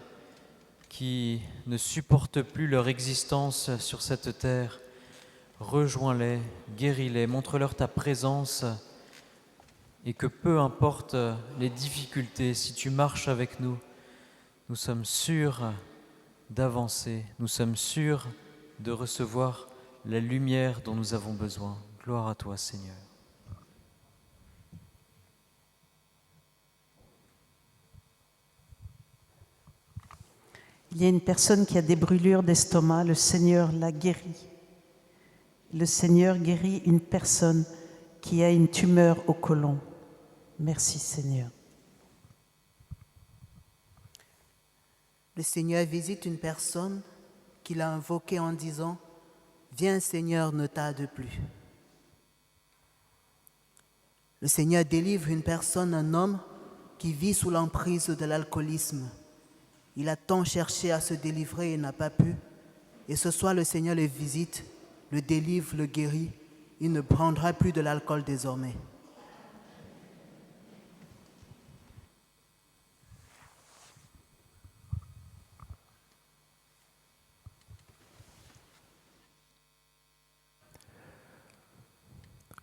qui ne supportent plus leur existence sur cette terre. Rejoins-les, guéris-les, montre-leur ta présence et que peu importe les difficultés, si tu marches avec nous, nous sommes sûrs d'avancer, nous sommes sûrs de recevoir la lumière dont nous avons besoin. Gloire à toi, Seigneur. Il y a une personne qui a des brûlures d'estomac, le Seigneur l'a guérie. Le Seigneur guérit une personne qui a une tumeur au côlon. Merci Seigneur. Le Seigneur visite une personne qu'il a invoquée en disant « Viens Seigneur, ne tarde plus ». Le Seigneur délivre une personne, un homme, qui vit sous l'emprise de l'alcoolisme. Il a tant cherché à se délivrer et n'a pas pu. Et ce soir, le Seigneur le visite, le délivre, le guérit. Il ne prendra plus de l'alcool désormais.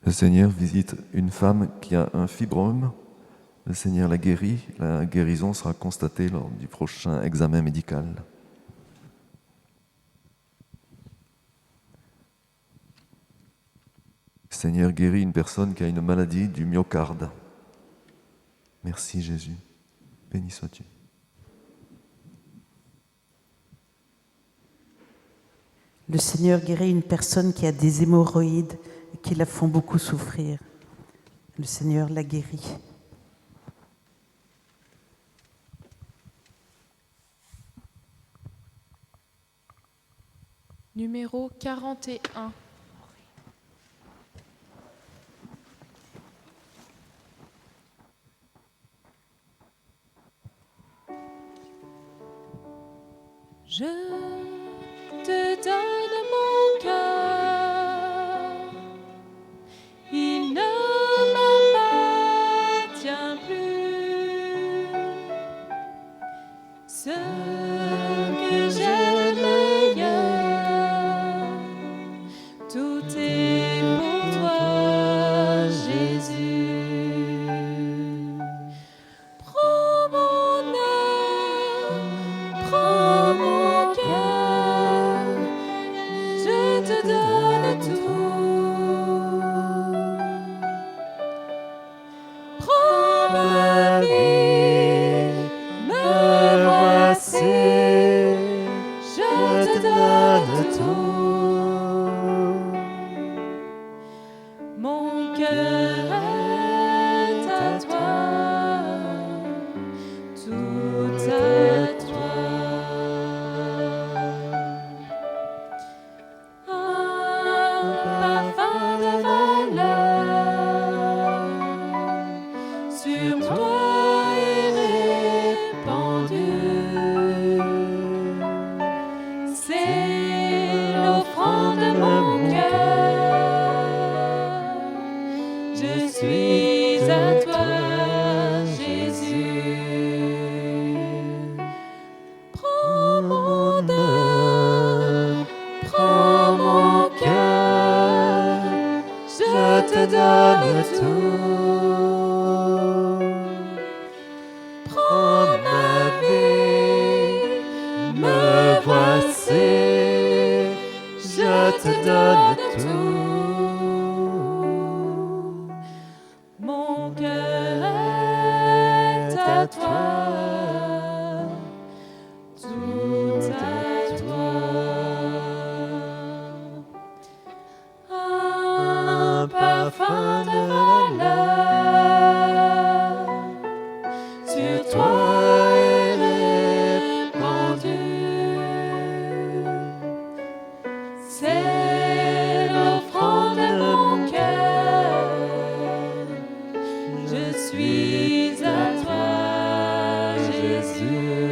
Le Seigneur visite une femme qui a un fibrome. Le Seigneur la guérit. La guérison sera constatée lors du prochain examen médical. Le Seigneur guérit une personne qui a une maladie du myocarde. Merci Jésus. Béni sois-tu. Le Seigneur guérit une personne qui a des hémorroïdes et qui la font beaucoup souffrir. Le Seigneur la guérit. Numéro 41. Je te donne mon cœur, il ne m'appartient plus. Ce que j'ai de meilleur, tout est pour toi, Jésus. Prends mon âme, prends mon cœur, je te donne tout. Prends ma vie, me voici, je te donne tout. Mon cœur est à toi, tout à toi. Un parfum de valeur sur toi est répandu. C'est l'offrande de mon cœur. Je suis à toi, Jésus. Prends mon âme, prends mon cœur, je te donne tout. Prends ma vie, me voici, je te donne tout. Mon cœur est à toi, tout à toi. Un parfum de valeur sur toi est répandu. C'est l'offrande de mon cœur. Je suis à toi, Jésus.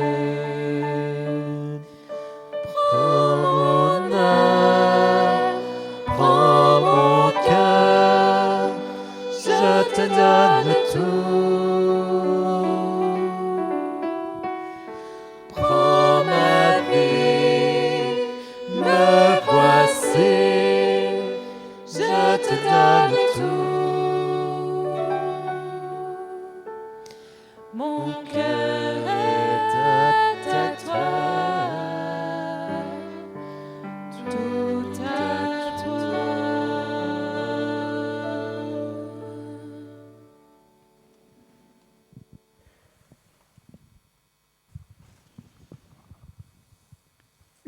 Prends mon âme, prends mon cœur, je te donne tout. Prends ma vie, me voici, je te donne tout. Mon cœur est à toi, tout à toi.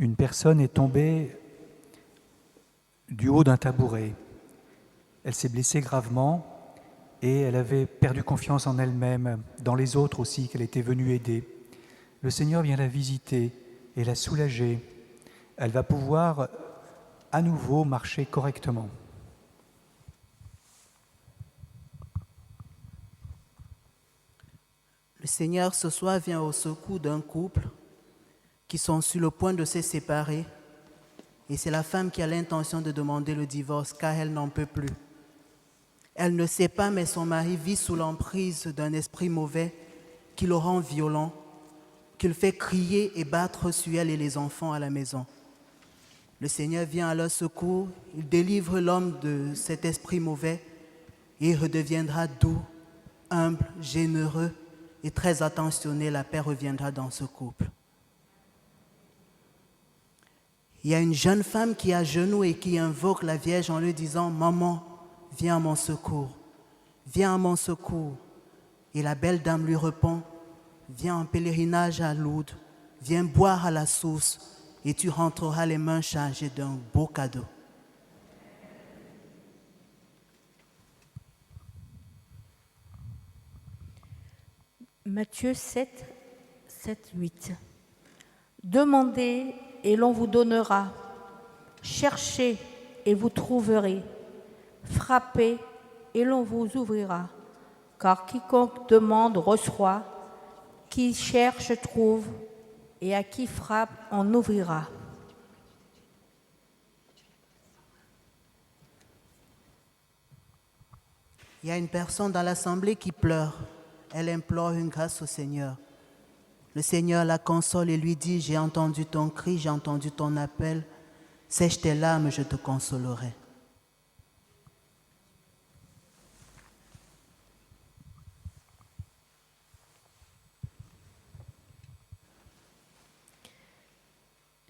une personne est tombée du haut d'un tabouret. Elle s'est blessée gravement et elle avait perdu confiance en elle-même, dans les autres aussi qu'elle était venue aider. Le Seigneur vient la visiter et la soulager. Elle va pouvoir à nouveau marcher correctement. Le Seigneur ce soir vient au secours d'un couple qui sont sur le point de se séparer. Et c'est la femme qui a l'intention de demander le divorce car elle n'en peut plus. Elle ne sait pas, mais son mari vit sous l'emprise d'un esprit mauvais qui le rend violent, qui le fait crier et battre sur elle et les enfants à la maison. Le Seigneur vient à leur secours, il délivre l'homme de cet esprit mauvais et il redeviendra doux, humble, généreux et très attentionné. La paix reviendra dans ce couple. Il y a une jeune femme qui est à genoux et qui invoque la Vierge en lui disant « Maman, viens à mon secours, viens à mon secours ». Et la belle dame lui répond « Viens en pèlerinage à Lourdes, viens boire à la source et tu rentreras les mains chargées d'un beau cadeau ». Matthieu 7, 8. Demandez et l'on vous donnera. Cherchez et vous trouverez. Frappez et l'on vous ouvrira. Car quiconque demande reçoit, qui cherche trouve, et à qui frappe on ouvrira. Il y a une personne dans l'assemblée qui pleure. Elle implore une grâce au Seigneur. Le Seigneur la console et lui dit « J'ai entendu ton cri, j'ai entendu ton appel. Sèche tes larmes, je te consolerai. »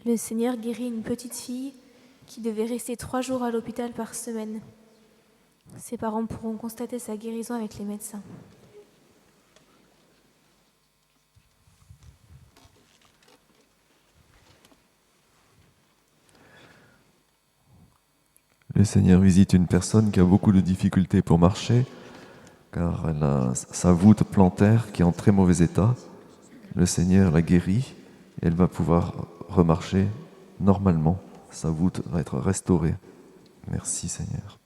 Le Seigneur guérit une petite fille qui devait rester 3 jours à l'hôpital par semaine. Ses parents pourront constater sa guérison avec les médecins. Le Seigneur visite une personne qui a beaucoup de difficultés pour marcher, car elle a sa voûte plantaire qui est en très mauvais état. Le Seigneur la guérit et elle va pouvoir remarcher normalement. Sa voûte va être restaurée. Merci Seigneur.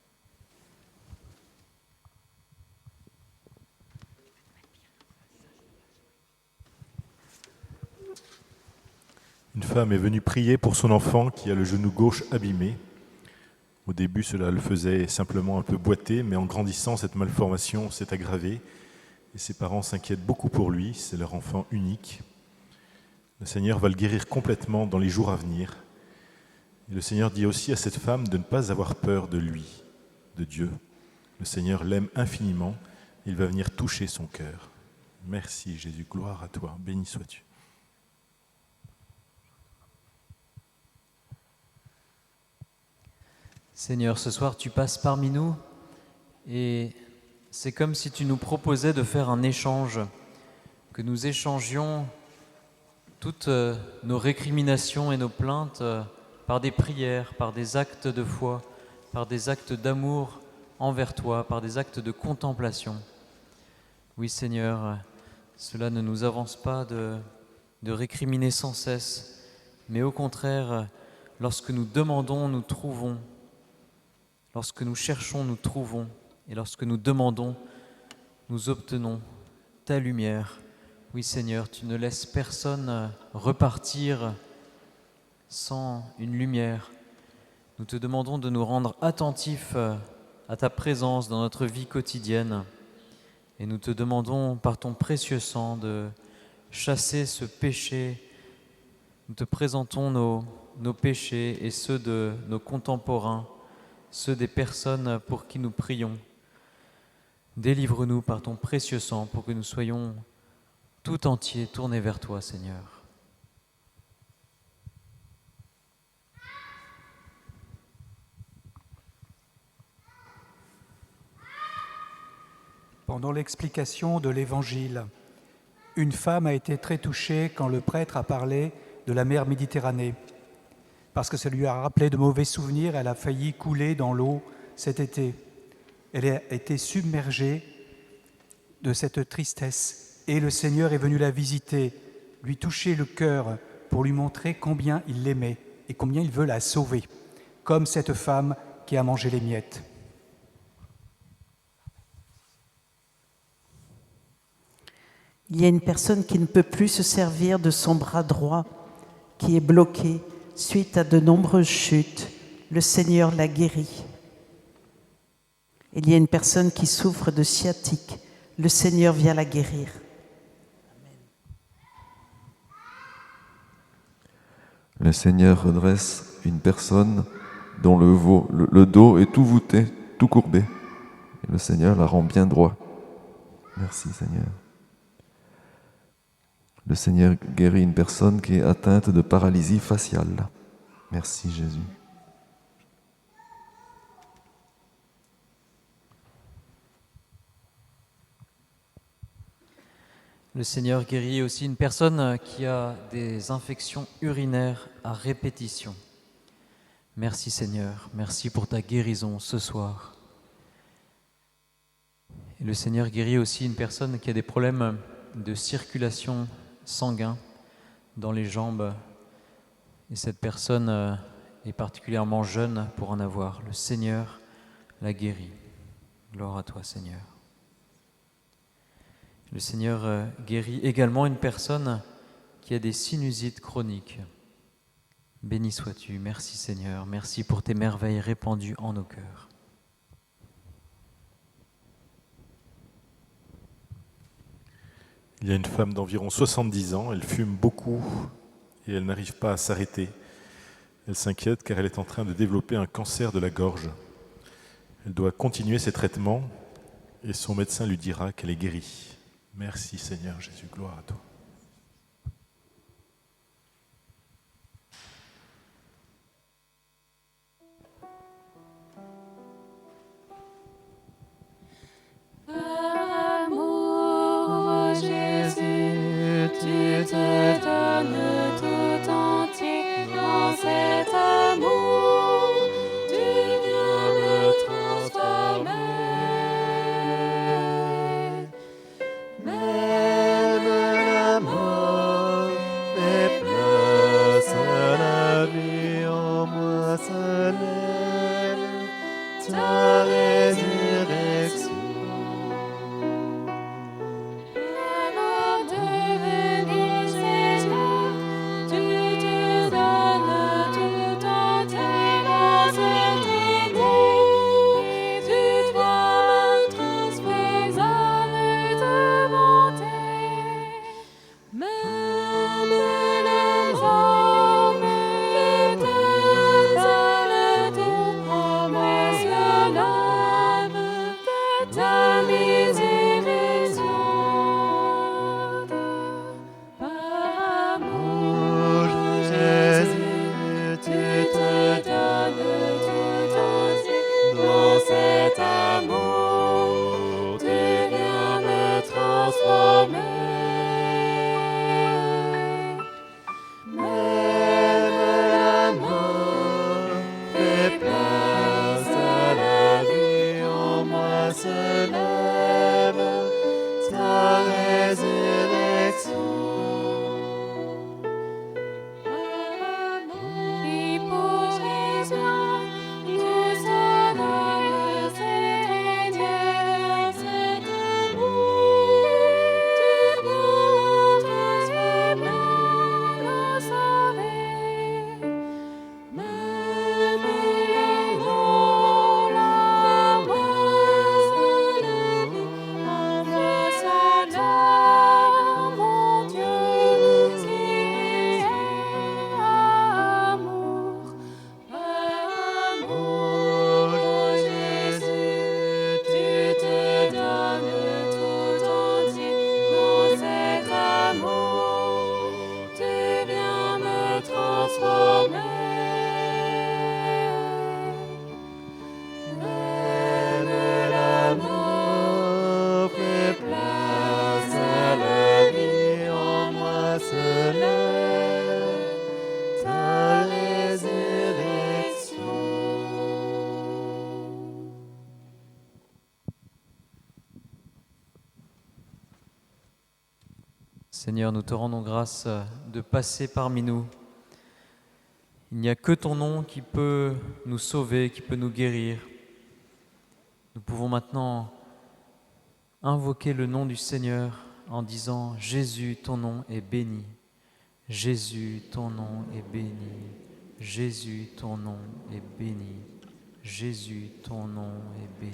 Une femme est venue prier pour son enfant qui a le genou gauche abîmé. Au début, cela le faisait simplement un peu boiter, mais en grandissant, cette malformation s'est aggravée et ses parents s'inquiètent beaucoup pour lui, c'est leur enfant unique. Le Seigneur va le guérir complètement dans les jours à venir. Et le Seigneur dit aussi à cette femme de ne pas avoir peur de lui, de Dieu. Le Seigneur l'aime infiniment, il va venir toucher son cœur. Merci Jésus, gloire à toi, béni sois-tu. Seigneur, ce soir tu passes parmi nous et c'est comme si tu nous proposais de faire un échange, que nous échangions toutes nos récriminations et nos plaintes par des prières, par des actes de foi, par des actes d'amour envers toi, par des actes de contemplation. Oui Seigneur, cela ne nous avance pas de récriminer sans cesse, mais au contraire, lorsque nous demandons, nous trouvons. Lorsque nous cherchons, nous trouvons. Et lorsque nous demandons, nous obtenons ta lumière. Oui Seigneur, tu ne laisses personne repartir sans une lumière. Nous te demandons de nous rendre attentifs à ta présence dans notre vie quotidienne. Et nous te demandons par ton précieux sang de chasser ce péché. Nous te présentons nos péchés et ceux de nos contemporains, ceux des personnes pour qui nous prions. Délivre-nous par ton précieux sang pour que nous soyons tout entiers tournés vers toi, Seigneur. Pendant l'explication de l'Évangile, une femme a été très touchée quand le prêtre a parlé de la mer Méditerranée. parce que ça lui a rappelé de mauvais souvenirs. Elle a failli couler dans l'eau cet été. Elle a été submergée de cette tristesse. Et le Seigneur est venu la visiter, lui toucher le cœur pour lui montrer combien il l'aimait et combien il veut la sauver, comme cette femme qui a mangé les miettes. Il y a une personne qui ne peut plus se servir de son bras droit, qui est bloqué suite à de nombreuses chutes. Le Seigneur l'a guéri. Il y a une personne qui souffre de sciatique. Le Seigneur vient la guérir. Le Seigneur redresse une personne dont le dos est tout voûté, tout courbé. Et le Seigneur la rend bien droit. Merci Seigneur. Le Seigneur guérit une personne qui est atteinte de paralysie faciale. Merci Jésus. Le Seigneur guérit aussi une personne qui a des infections urinaires à répétition. Merci Seigneur, merci pour ta guérison ce soir. Et le Seigneur guérit aussi une personne qui a des problèmes de circulation sanguine dans les jambes. Et cette personne est particulièrement jeune pour en avoir. Le Seigneur la guérit. Gloire à toi Seigneur. Le Seigneur guérit également une personne qui a des sinusites chroniques. Béni sois-tu, merci Seigneur, merci pour tes merveilles répandues en nos cœurs. Il y a une femme d'environ 70 ans, elle fume beaucoup et elle n'arrive pas à s'arrêter. Elle s'inquiète car elle est en train de développer un cancer de la gorge. Elle doit continuer ses traitements et son médecin lui dira qu'elle est guérie. Merci Seigneur Jésus, gloire à toi. Amour Jésus, tu te donnes tout entier dans cet amour, tu viens me transformer. Même la Seigneur, nous te rendons grâce de passer parmi nous. Il n'y a que ton nom qui peut nous sauver, qui peut nous guérir. Nous pouvons maintenant invoquer le nom du Seigneur en disant « Jésus, ton nom est béni. Jésus, ton nom est béni. Jésus, ton nom est béni. Jésus, ton nom est béni. »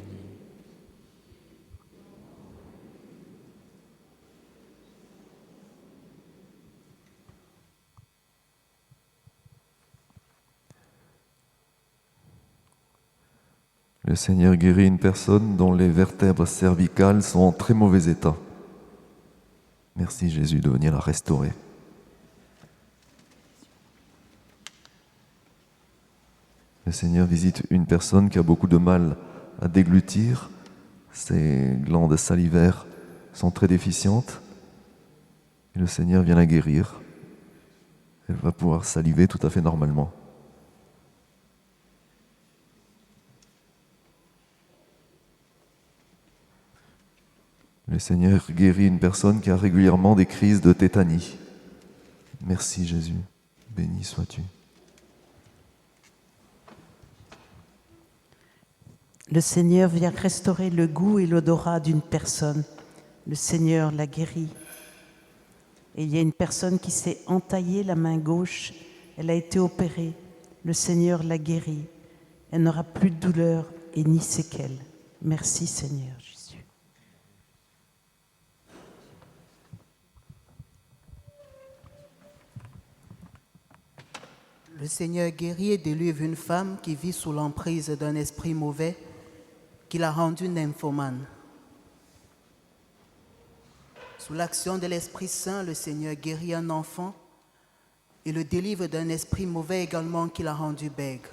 Le Seigneur guérit une personne dont les vertèbres cervicales sont en très mauvais état. Merci Jésus de venir la restaurer. Le Seigneur visite une personne qui a beaucoup de mal à déglutir. Ses glandes salivaires sont très déficientes. Et le Seigneur vient la guérir. Elle va pouvoir saliver tout à fait normalement. Le Seigneur guérit une personne qui a régulièrement des crises de tétanie. Merci Jésus, béni sois-tu. Le Seigneur vient restaurer le goût et l'odorat d'une personne. Le Seigneur la guérit. Et il y a une personne qui s'est entaillée la main gauche. Elle a été opérée. Le Seigneur la guérit. Elle n'aura plus de douleur et ni séquelles. Merci Seigneur Jésus. Le Seigneur guérit et délivre une femme qui vit sous l'emprise d'un esprit mauvais qui l'a rendue nymphomane. Sous l'action de l'Esprit Saint, le Seigneur guérit un enfant et le délivre d'un esprit mauvais également qui l'a rendu bègue.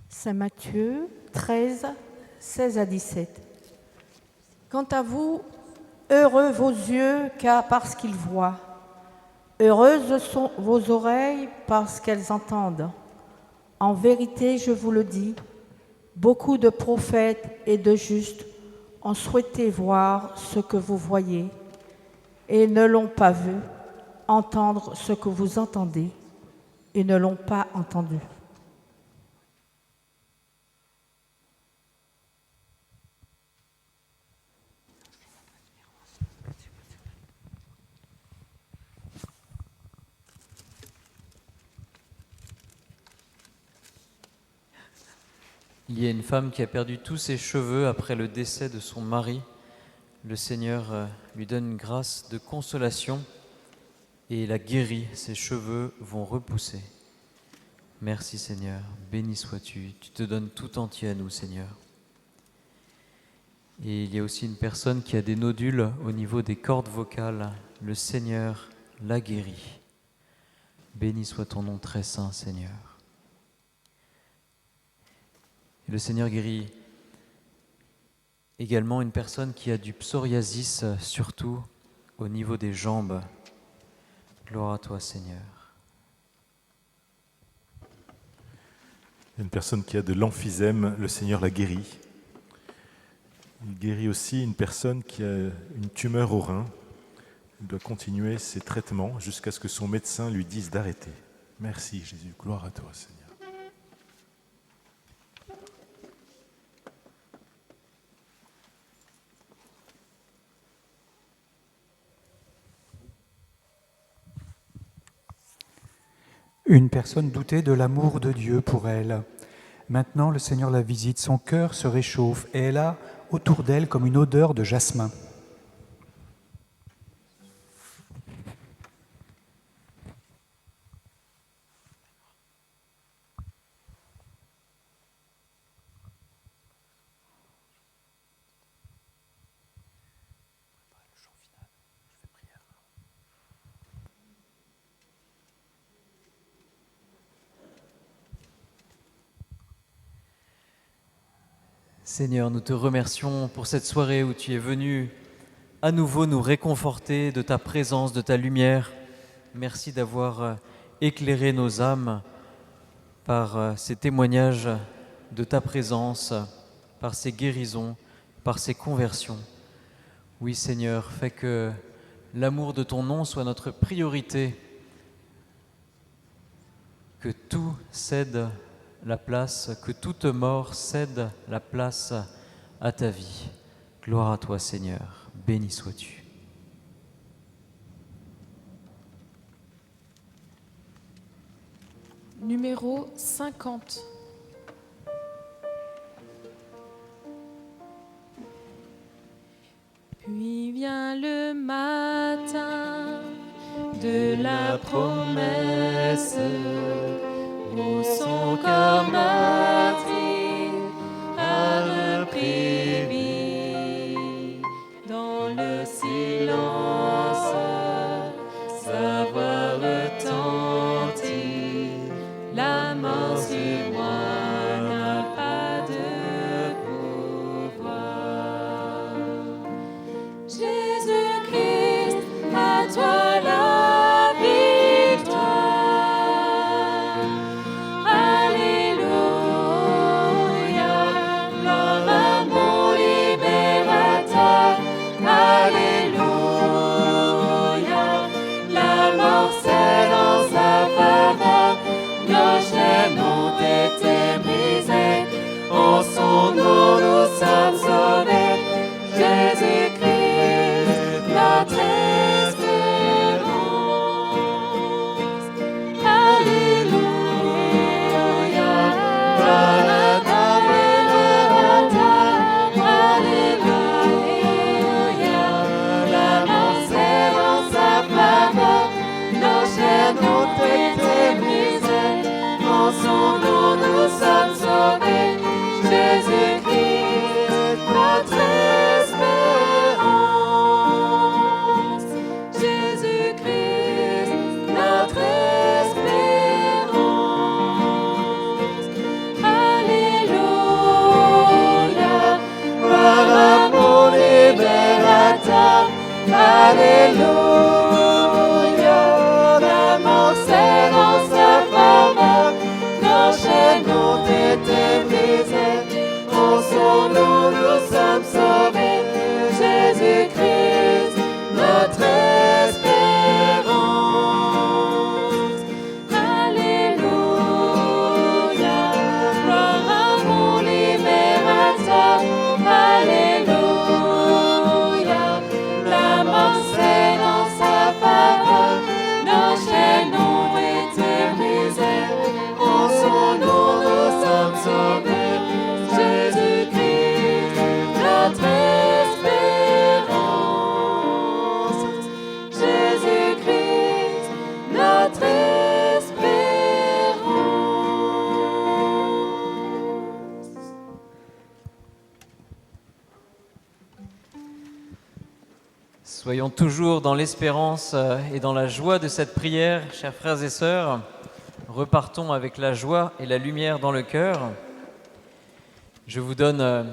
Saint Matthieu 13, 16 à 17. Quant à vous, heureux vos yeux, car parce qu'ils voient. Heureuses sont vos oreilles, parce qu'elles entendent. En vérité, je vous le dis, beaucoup de prophètes et de justes ont souhaité voir ce que vous voyez, et ne l'ont pas vu, entendre ce que vous entendez, et ne l'ont pas entendu. Il y a une femme qui a perdu tous ses cheveux après le décès de son mari. Le Seigneur lui donne une grâce de consolation et la guérit. Ses cheveux vont repousser. Merci Seigneur, béni sois-tu. Tu te donnes tout entier à nous Seigneur. Et il y a aussi une personne qui a des nodules au niveau des cordes vocales. Le Seigneur la guérit. Béni soit ton nom très saint Seigneur. Et le Seigneur guérit également une personne qui a du psoriasis, surtout au niveau des jambes. Gloire à toi, Seigneur. Une personne qui a de l'emphysème, le Seigneur la guérit. Il guérit aussi une personne qui a une tumeur au rein. Il doit continuer ses traitements jusqu'à ce que son médecin lui dise d'arrêter. Merci Jésus, gloire à toi, Seigneur. Une personne doutait de l'amour de Dieu pour elle. Maintenant, le Seigneur la visite, son cœur se réchauffe et elle a autour d'elle comme une odeur de jasmin. Seigneur, nous te remercions pour cette soirée où tu es venu à nouveau nous réconforter de ta présence, de ta lumière. Merci d'avoir éclairé nos âmes par ces témoignages de ta présence, par ces guérisons, par ces conversions. Oui Seigneur, fais que l'amour de ton nom soit notre priorité, que tout cède la place, que toute mort cède la place à ta vie. Gloire à toi Seigneur, béni sois-tu. Numéro 50. Puis vient le matin de la promesse, où son corps meurtri a repris vie. Dans le silence, sa voix retentit. La mort sur moi n'a pas de pouvoir. Jésus-Christ, à toi la victoire. Alléluia, gloire à mon libérateur. Alléluia, la mort cède en sa faveur. Nos chaînes ont été brisées, en son nom nous sommes sauvés. Jésus-Christ, notre espérance. Alléluia, gloire à ton libérateur. Alléluia, la mort cède en sa faveur. Nos chaînes ont été brisées, en son nom nous sommes sauvés. Jésus-Christ, notre espérance. Jésus-Christ, notre espérance. Alléluia, gloire à mon libérateur. Alléluia, la mort cède en sa faveur. Nos chaînes ont été brisées, en son nom nous sommes sauvés. Jésus-Christ, notre espérance. Alléluia, gloire à mon libérateur. Alléluia, la mort cède en sa faveur. Nos chaînes ont été brisées, en son nom nous sommes sauvés. Jésus-Christ, notre espérance. Jésus-Christ, notre espérance. Soyons toujours dans l'espérance et dans la joie de cette prière, chers frères et sœurs. Repartons avec la joie et la lumière dans le cœur. Je vous donne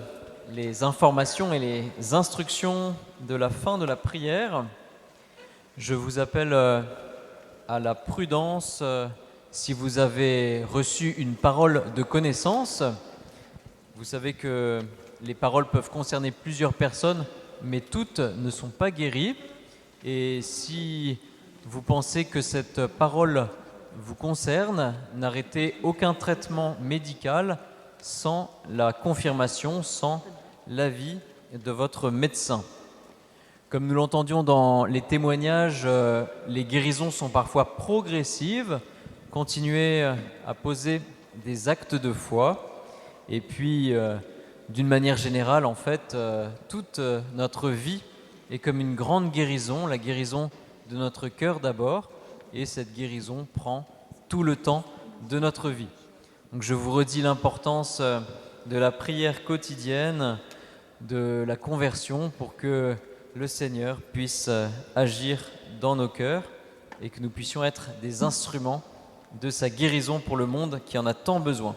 les informations et les instructions de la fin de la prière. Je vous appelle à la prudence si vous avez reçu une parole de connaissance. Vous savez que les paroles peuvent concerner plusieurs personnes, mais toutes ne sont pas guéries. Et si vous pensez que cette parole vous concerne, n'arrêtez aucun traitement médical sans la confirmation, sans l'avis de votre médecin. Comme nous l'entendions dans les témoignages, les guérisons sont parfois progressives. Continuez à poser des actes de foi. Et puis, d'une manière générale, en fait, toute notre vie est comme une grande guérison, la guérison de notre cœur d'abord, et cette guérison prend tout le temps de notre vie. Donc je vous redis l'importance de la prière quotidienne, de la conversion, pour que le Seigneur puisse agir dans nos cœurs et que nous puissions être des instruments de sa guérison pour le monde qui en a tant besoin.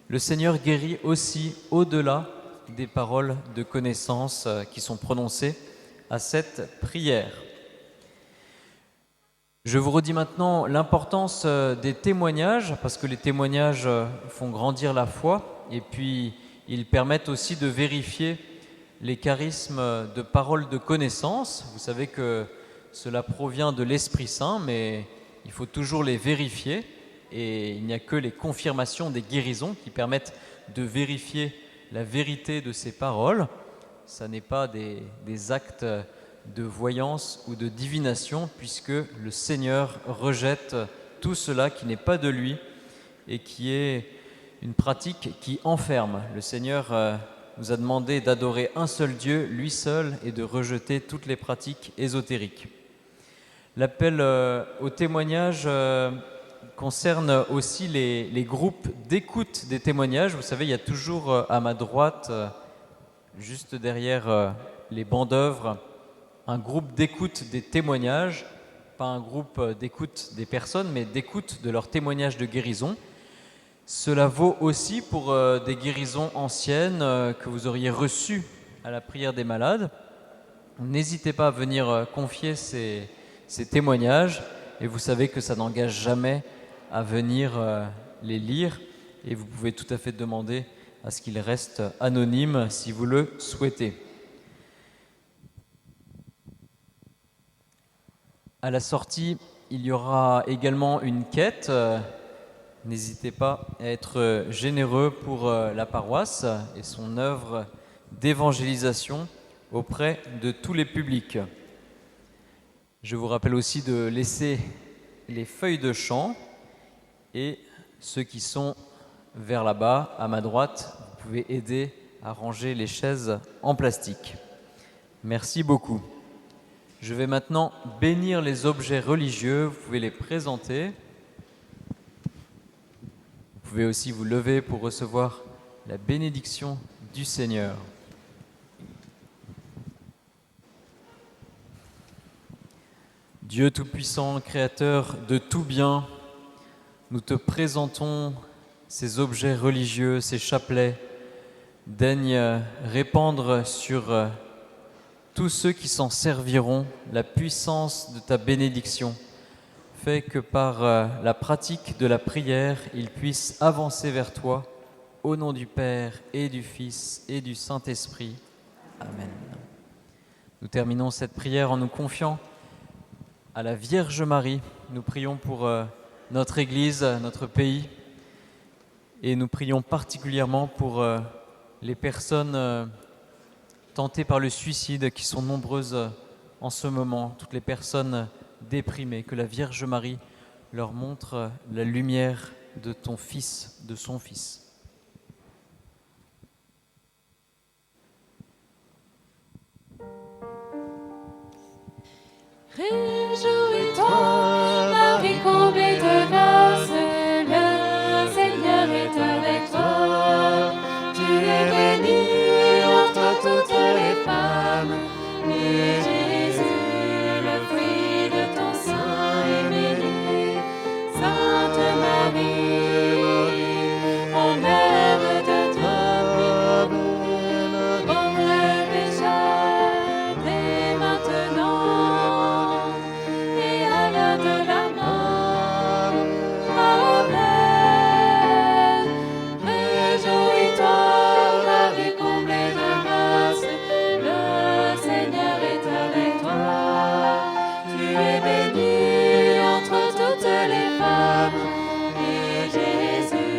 Le Seigneur guérit aussi au-delà des paroles de connaissance qui sont prononcées à cette prière. Je vous redis maintenant l'importance des témoignages, parce que les témoignages font grandir la foi, et puis ils permettent aussi de vérifier les charismes de parole de connaissance. Vous savez que cela provient de l'Esprit Saint, mais il faut toujours les vérifier, et il n'y a que les confirmations des guérisons qui permettent de vérifier la vérité de ces paroles. Ça n'est pas des actes de voyance ou de divination, puisque le Seigneur rejette tout cela qui n'est pas de lui et qui est une pratique qui enferme. Le Seigneur nous a demandé d'adorer un seul Dieu, lui seul, et de rejeter toutes les pratiques ésotériques. L'appel au témoignage concerne aussi les groupes d'écoute des témoignages. Vous savez, il y a toujours à ma droite, juste derrière les bancs d'œuvre, un groupe d'écoute des témoignages, pas un groupe d'écoute des personnes, mais d'écoute de leurs témoignages de guérison. Cela vaut aussi pour des guérisons anciennes que vous auriez reçues à la prière des malades. N'hésitez pas à venir confier ces témoignages, et vous savez que ça n'engage jamais à venir les lire, et vous pouvez tout à fait demander à ce qu'ils restent anonymes si vous le souhaitez. À la sortie, il y aura également une quête. N'hésitez pas à être généreux pour la paroisse et son œuvre d'évangélisation auprès de tous les publics. Je vous rappelle aussi de laisser les feuilles de chant, et ceux qui sont vers là-bas, à ma droite, vous pouvez aider à ranger les chaises en plastique. Merci beaucoup. Je vais maintenant bénir les objets religieux. Vous pouvez les présenter. Vous pouvez aussi vous lever pour recevoir la bénédiction du Seigneur. Dieu Tout-Puissant, Créateur de tout bien, nous te présentons ces objets religieux, ces chapelets. Daigne répandre sur tous ceux qui s'en serviront la puissance de ta bénédiction. Fais que par la pratique de la prière, ils puissent avancer vers toi, au nom du Père et du Fils et du Saint-Esprit. Amen. Nous terminons cette prière en nous confiant à la Vierge Marie. Nous prions pour notre Église, notre pays, et nous prions particulièrement pour les personnes tentées par le suicide, qui sont nombreuses en ce moment, toutes les personnes déprimées, que la Vierge Marie leur montre la lumière de ton Fils, de son Fils. Réjouis-toi, Marie comblée de grâce, le Seigneur est avec toi. Tu es bénie entre toutes les femmes, et Jésus, le fruit de ton sein, est béni. Sainte Marie, ô Mère de Dieu, pour le pécheur, dès maintenant et à l'heure de la mort. Amen. Réjouis-toi, Marie comblée de grâce, le Seigneur est avec toi. Tu es bénie entre toutes les femmes, et Jésus,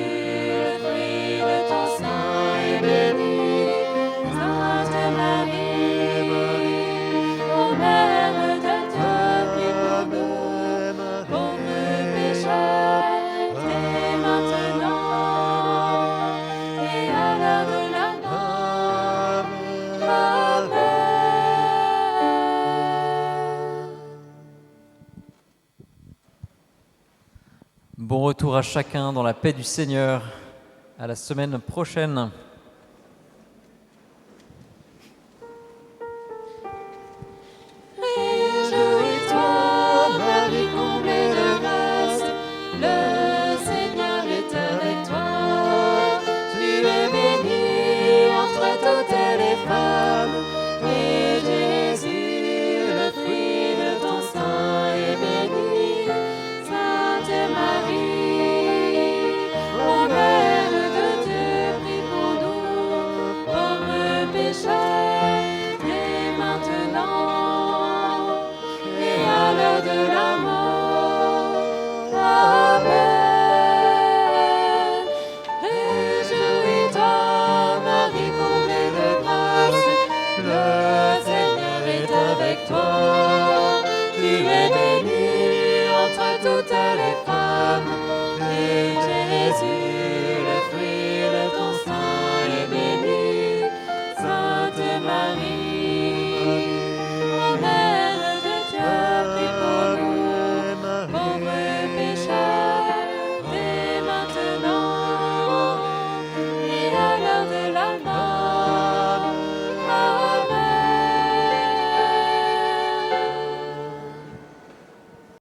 le fruit de ton sein, est béni. Sainte Marie, ô Mère de Dieu, prie pour nous, pauvres pécheurs, dès maintenant et à l'heure de la mort. Amen. Bon retour à chacun dans la paix du Seigneur. À la semaine prochaine.